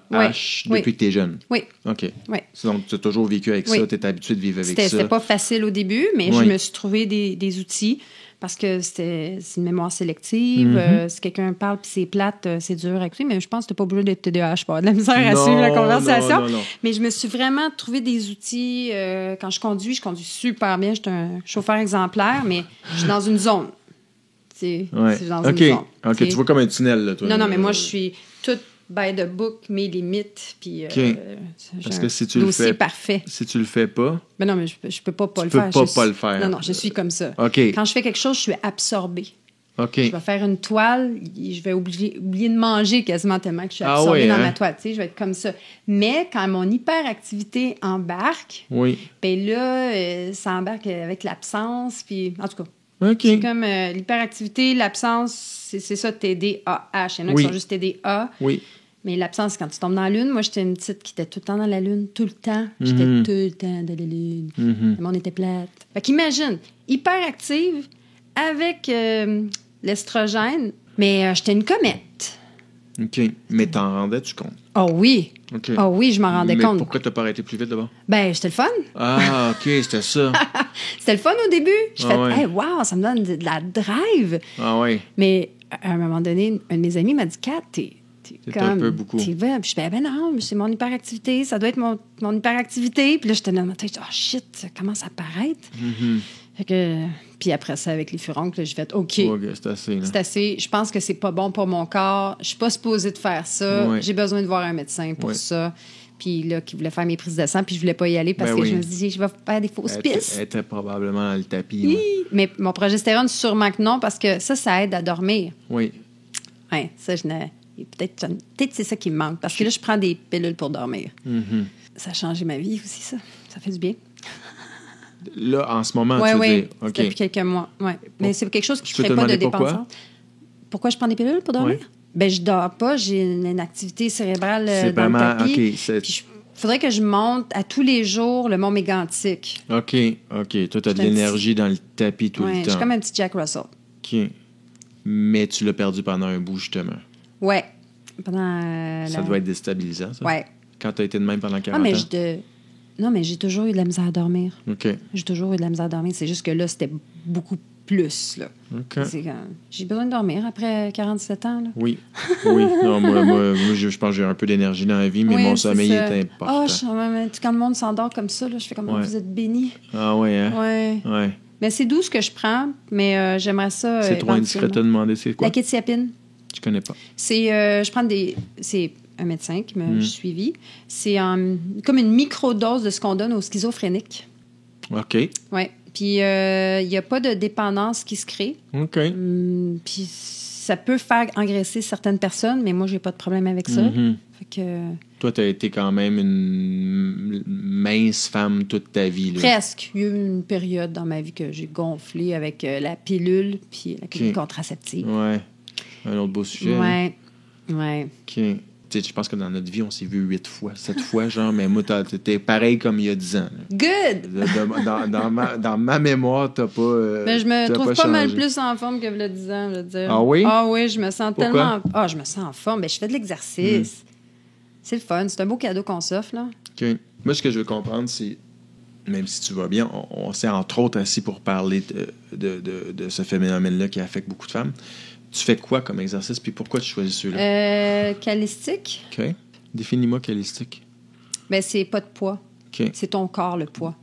depuis que tu es jeune. Oui. OK. Oui. Donc, tu as toujours vécu avec ça, tu es habitué de vivre avec ça. C'était pas facile au début, mais je me suis trouvé des outils parce que c'est une mémoire sélective. Si quelqu'un parle puis c'est plate, c'est dur à écouter, mais je pense que tu n'es pas obligé d'être TDAH pour avoir de la misère à suivre la conversation. Non. Mais je me suis vraiment trouvé des outils. Quand je conduis super bien. Je suis un chauffeur exemplaire, mais je suis dans une zone. C'est dans une zone. OK, tu vois comme un tunnel, là, toi. Non, mais moi, je suis toute by the book, mes limites, puis parce que si tu le fais parfait. Si tu le fais pas... Ben non, mais je peux pas le faire. Tu peux pas le faire. Non, je suis comme ça. OK. Quand je fais quelque chose, je suis absorbée. OK. Je vais faire une toile, je vais oublier de manger quasiment tellement que je suis absorbée dans ma toile. Tu sais, je vais être comme ça. Mais quand mon hyperactivité embarque, ben là, ça embarque avec l'absence, puis en tout cas... OK. C'est comme l'hyperactivité, l'absence, c'est ça, TDAH. Il y en a qui sont juste TDA. Oui. Mais l'absence, c'est quand tu tombes dans la lune. Moi, j'étais une petite qui était tout le temps dans la lune, tout le temps. J'étais tout le temps dans la lune. Le monde était plate. Fait qu'imagine, hyperactive avec l'estrogène, mais j'étais une comète. OK. Mais t'en rendais-tu compte? Oh oui. OK. Oh oui, je m'en rendais compte. Mais pourquoi t'as pas arrêté plus vite d'abord? Ben, c'était le fun. Ah, OK, c'était ça. C'était le fun au début. Je fais, hey, wow, ça me donne de la drive. Ah oui. Mais à un moment donné, un de mes amis m'a dit, Kat, t'es comme... un peu beaucoup. Puis je fais, ben non, c'est mon hyperactivité. Ça doit être mon hyperactivité. Puis là, j'étais dans ma tête, oh shit, ça commence à paraître. Fait que, puis après ça, avec les furoncles, j'ai fait OK. OK, c'est assez. Là. C'est assez. Je pense que c'est pas bon pour mon corps. Je suis pas supposée de faire ça. Ouais. J'ai besoin de voir un médecin pour ça. Puis là, qui voulait faire mes prises de sang, puis je voulais pas y aller parce que je me disais, je vais faire des fausses pistes. Elle était probablement dans le tapis. Ouais. Mais mon progestérone, sûrement que non, parce que ça aide à dormir. Oui. Ouais, ça, peut-être c'est ça qui me manque. Parce que là, je prends des pilules pour dormir. Mm-hmm. Ça a changé ma vie aussi, ça. Ça fait du bien. Là, en ce moment, tu veux dire... OK. OK. Depuis quelques mois. Ouais. Mais c'est quelque chose qui Je peux ne te crée pas de demander dépendance. Pourquoi je prends des pilules pour dormir? Ouais. Ben, je dors pas. J'ai une activité cérébrale C'est dans vraiment... le tapis. OK. Puis il faudrait que je monte à tous les jours le mont mégantique. OK. Toi, tu as de l'énergie dans le tapis tout le temps. Je suis comme un petit Jack Russell. OK. Mais tu l'as perdu pendant un bout, justement. Ouais. Pendant ça doit être déstabilisant, ça. Ouais. Quand tu as été de même pendant 40 ans. Non, mais j'ai toujours eu de la misère à dormir. OK. J'ai toujours eu de la misère à dormir. C'est juste que là, c'était beaucoup plus, là. OK. J'ai besoin de dormir après 47 ans, là. Oui. Non, moi je pense que j'ai un peu d'énergie dans la vie, mais mon sommeil est important. Quand le monde s'endort comme ça, là, je fais comme vous êtes béni. Ah ouais, hein? Ouais. Mais c'est doux ce que je prends, mais j'aimerais ça. C'est trop indiscret de te demander c'est quoi? La kétiapine. Je connais pas. Je prends c'est un médecin qui m'a suivi. C'est comme une microdose de ce qu'on donne aux schizophréniques. OK. Oui. Puis il n'y a pas de dépendance qui se crée. OK. Puis ça peut faire engraisser certaines personnes, mais moi, j'ai pas de problème avec ça. Fait que... Toi, tu as été quand même une mince femme toute ta vie. Là. Presque. Il y a eu une période dans ma vie que j'ai gonflé avec la pilule puis la pilule contraceptive. Ouais. Un autre beau sujet. Ouais. OK. Tu sais, je pense que dans notre vie, on s'est vu 8 fois, 7 fois, genre, mais moi, t'es pareil comme il y a 10 ans. Là. Good! Dans ma mémoire, t'as pas. Mais je me trouve pas mal changé. plus en forme que il y a 10 ans, je veux dire. Ah oui? Ah oui, je me sens Pourquoi? tellement. Je me sens en forme. Ben, je fais de l'exercice. C'est le fun. C'est un beau cadeau qu'on s'offre, là. OK. Moi, ce que je veux comprendre, c'est, même si tu vas bien, on s'est entre autres assis pour parler de ce phénomène-là qui affecte beaucoup de femmes. Tu fais quoi comme exercice, puis pourquoi tu choisis ceux-là? Calistique. OK. Définis-moi calistique. Ben, c'est pas de poids. OK. C'est ton corps, le poids.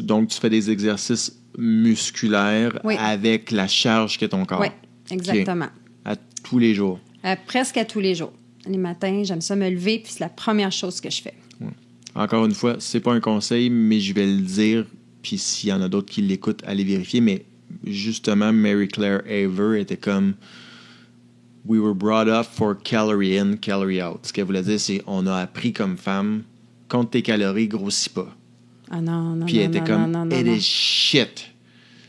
Donc, tu fais des exercices musculaires avec la charge qu'est ton corps. Oui, exactement. Okay. À tous les jours. Presque à tous les jours. Les matins, j'aime ça me lever, puis c'est la première chose que je fais. Ouais. Encore une fois, c'est pas un conseil, mais je vais le dire, puis s'il y en a d'autres qui l'écoutent, allez vérifier, mais justement, Mary Claire Haver était comme « We were brought up for calorie in, calorie out ». Ce qu'elle voulait dire, c'est « On a appris comme femme, compte tes calories, grossis pas ». Ah non. Puis elle était comme « It is shit ».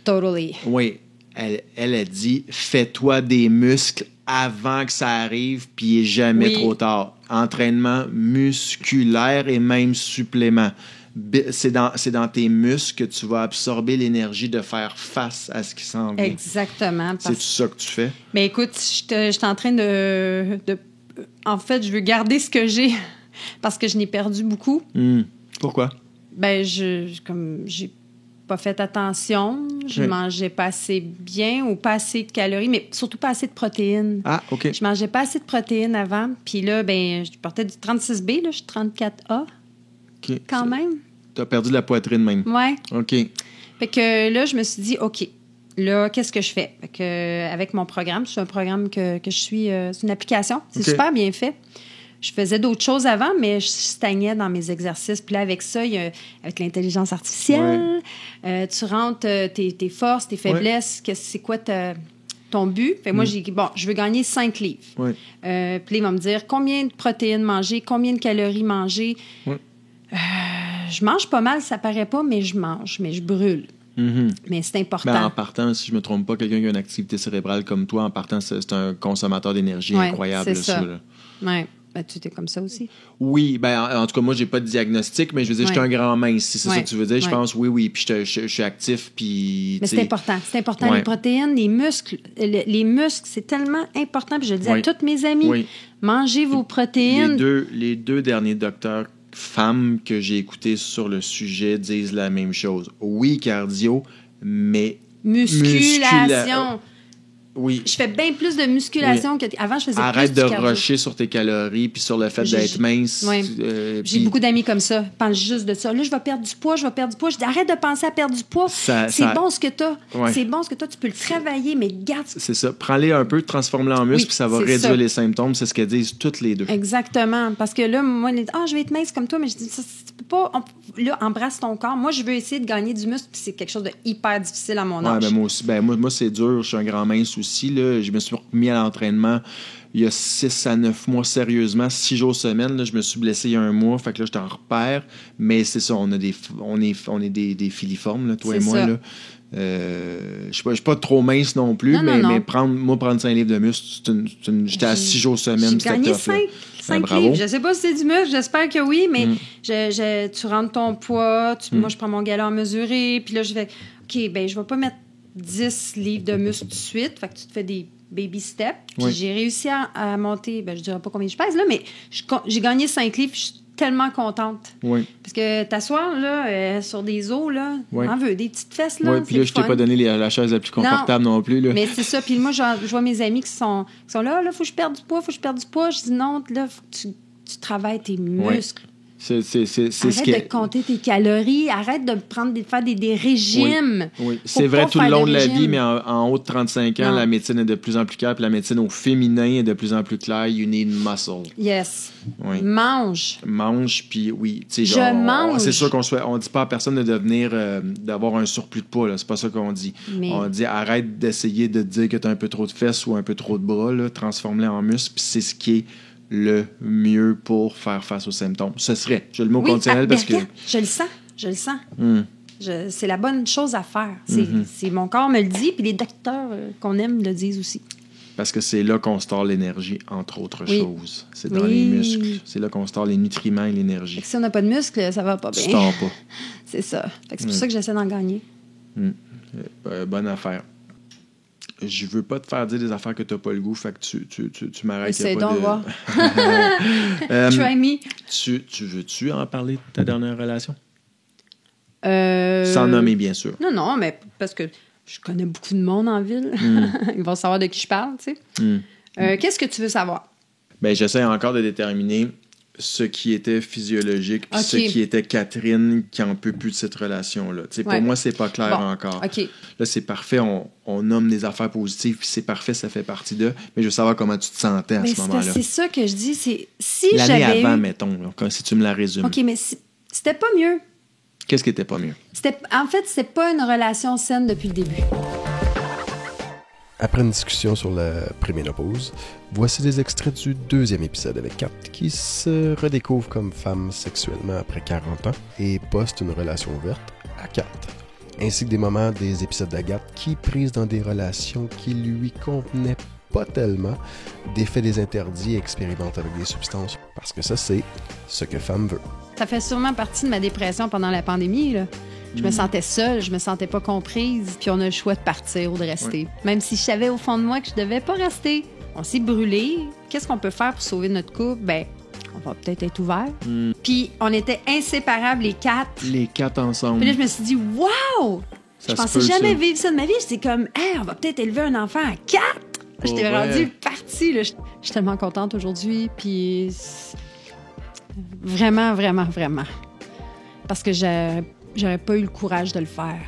Totally. Oui, elle a dit « Fais-toi des muscles avant que ça arrive, puis il n'est jamais trop tard. Entraînement musculaire et même supplément. » C'est dans tes muscles que tu vas absorber l'énergie de faire face à ce qui s'en vient. Exactement. C'est tout ça que tu fais? Mais écoute, je suis en train de... En fait, je veux garder ce que j'ai parce que je n'ai perdu beaucoup. Pourquoi? Ben, j'ai pas fait attention. Je mangeais pas assez bien ou pas assez de calories, mais surtout pas assez de protéines. Ah, OK. Je mangeais pas assez de protéines avant. Puis là, ben, je portais du 36B, là, je suis 34A. OK. Quand même. T'as perdu la poitrine même. Ouais. OK. Fait que là, je me suis dit, OK, là, qu'est-ce que je fais? Fait que, avec mon programme, c'est un programme que je suis... c'est une application. C'est super bien fait. Je faisais d'autres choses avant, mais je stagnais dans mes exercices. Puis là, avec ça, avec l'intelligence artificielle, tu rentres tes forces, tes faiblesses, c'est quoi ton but? Fait moi, j'ai dit, bon, je veux gagner 5 livres. Puis là, il va me dire combien de protéines manger, combien de calories manger. Je mange pas mal, ça paraît pas, mais je mange, mais je brûle. Mais c'est important. Ben, en partant, si je me trompe pas, quelqu'un qui a une activité cérébrale comme toi, en partant, c'est un consommateur d'énergie incroyable. C'est ça. Oui. Ben, tu es comme ça aussi. Oui, ben en tout cas, moi, j'ai pas de diagnostic, mais je veux dire, je suis un grand mince, si c'est ça que tu veux dire. Je pense, oui, puis je suis actif, puis... Mais c'est important. C'est important, les protéines, les muscles. Les muscles, c'est tellement important. Puis je le dis à tous mes amis, mangez vos protéines. Les deux derniers docteurs femmes que j'ai écoutés sur le sujet disent la même chose. Oui, cardio, mais... Musculation. Oui. Je fais bien plus de musculation qu'avant, je faisais Arrête plus de de cardio. rusher sur tes calories puis sur le fait d'être mince. Oui. J'ai puis beaucoup d'amis comme ça. Ils pensent juste de ça. Là, je vais perdre du poids. Je dis, arrête de penser à perdre du poids. Bon ce que tu as. Ouais. C'est bon ce que tu as. Tu peux le travailler, mais garde. C'est ça. Prends-les un peu, transforme-les en muscle, puis ça va réduire les symptômes. C'est ce qu'elles disent toutes les deux. Exactement. Parce que là, moi, je vais être mince comme toi, mais je dis, tu peux pas. Là, embrasse ton corps. Moi, je veux essayer de gagner du muscle, puis c'est quelque chose de hyper difficile à mon âge. Ben moi aussi. Moi, c'est dur. Je suis un grand mince aussi. Là. Je me suis remis à l'entraînement il y a 6 à 9 mois sérieusement, 6 jours semaine. Là, je me suis blessé il y a un mois. Fait que là, j'étais en repère. Mais c'est ça, on est des filiformes, là, toi et moi. Là. Je suis pas trop mince non plus, mais prendre 5 livres de muscle, j'étais à 6 jours semaine. J'ai gagné 5 livres. Je sais pas si c'est du muscle, j'espère que oui, mais tu rentres ton poids, moi je prends mon galet en mesuré, puis là je fais, OK, ben je vais pas mettre 10 livres de muscle tout de suite, fait que tu te fais des baby steps, puis j'ai réussi à monter, je dirais pas combien je pèse, là, mais j'ai gagné 5 livres, je suis tellement contente. Oui. Parce que t'asseoir là, sur des os, là, on veut des petites fesses. Là, oui, puis là, je t'ai pas donné la chaise la plus confortable non plus. Là. Mais c'est ça. Puis moi, je vois mes amis qui sont là, faut que je perde du poids, Je dis non, là, faut que tu travailles tes muscles. C'est arrête de compter tes calories, arrête de faire des régimes. Oui. C'est vrai tout le long de la vie, mais en haut de 35 ans, la médecine est de plus en plus claire, puis la médecine au féminin est de plus en plus claire. You need muscle. Yes. Oui. Mange, puis oui. Je mange. C'est sûr on dit pas à personne de devenir, d'avoir un surplus de poids, là. C'est pas ça qu'on dit. Mais... On dit arrête d'essayer de te dire que tu as un peu trop de fesses ou un peu trop de bras, là. Transforme-les en muscles, puis c'est ce qui est le mieux pour faire face aux symptômes. Ce serait, je le mets au conditionnel parce que... Je le sens. C'est la bonne chose à faire. C'est mon corps me le dit, puis les docteurs qu'on aime le disent aussi. Parce que c'est là qu'on store l'énergie, entre autres choses. C'est dans les muscles. C'est là qu'on store les nutriments et l'énergie. Si on n'a pas de muscles, ça va pas bien. Tu stores pas. C'est ça. C'est pour ça que j'essaie d'en gagner. Bonne affaire. Je veux pas te faire dire des affaires que tu n'as pas le goût, fait que tu m'arrêtes. Essaye donc voir. Try me. Tu veux-tu en parler de ta dernière relation? Sans nommer, bien sûr. Non, mais parce que je connais beaucoup de monde en ville. Ils vont savoir de qui je parle, tu sais. Qu'est-ce que tu veux savoir? Ben, j'essaie encore de déterminer ce qui était physiologique puis ce qui était Catherine qui en peut plus de cette relation-là. Pour moi, c'est pas clair encore. Okay. Là, c'est parfait, on nomme des affaires positives puis c'est parfait, ça fait partie d'eux. Mais je veux savoir comment tu te sentais à ce moment-là. C'est ça que je dis. C'est si l'année avant, mettons, là, si tu me la résumes. OK, mais c'était pas mieux. Qu'est-ce qui était pas mieux? En fait, c'était pas une relation saine depuis le début. Après une discussion sur la préménopause, voici des extraits du 2e épisode avec Kat qui se redécouvre comme femme sexuellement après 40 ans et poste une relation ouverte à 4. Ainsi que des moments des épisodes d'Agathe qui, prise dans des relations qui lui convenaient pas tellement, défait des interdits et expérimente avec des substances. Parce que ça, c'est ce que femme veut. Ça fait sûrement partie de ma dépression pendant la pandémie, là. Je me sentais seule, je me sentais pas comprise, puis on a le choix de partir ou de rester. Même si je savais au fond de moi que je devais pas rester. On s'est brûlé. Qu'est-ce qu'on peut faire pour sauver notre couple? Ben, on va peut-être être ouvert. Puis on était inséparables, les 4. Les 4 ensemble. Puis là, je me suis dit, wow! Je pensais jamais vivre ça de ma vie. J'étais comme, hey, on va peut-être élever un enfant à 4. J'étais rendue partie. Là. Je suis tellement contente aujourd'hui. Puis vraiment, vraiment, vraiment. Parce que j'aurais pas eu le courage de le faire.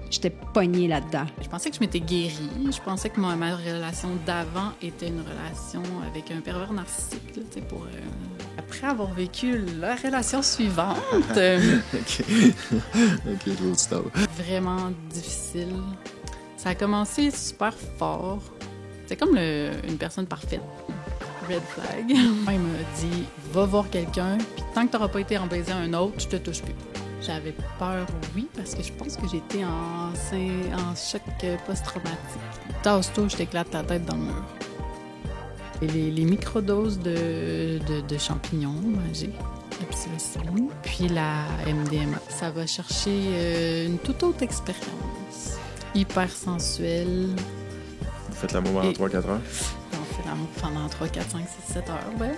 J'étais pognée là-dedans. Je pensais que je m'étais guérie. Je pensais que ma relation d'avant était une relation avec un pervers narcissique. Là, Après avoir vécu la relation suivante... vraiment difficile. Ça a commencé super fort. C'est comme une personne parfaite. Red flag. Il m'a dit, va voir quelqu'un, puis tant que t'auras pas été en baiser un autre, je te touche plus. J'avais peur, oui, parce que je pense que j'étais en choc post-traumatique. Tasse-toi, je t'éclate la tête dans le mur. Et les microdoses de champignons magiques, la psilocybine, puis la MDMA, ça va chercher une toute autre expérience. Hyper sensuelle. Vous faites l'amour pendant 3-4 heures? On fait l'amour pendant 3, 4, 5, 6, 7 heures, ouais.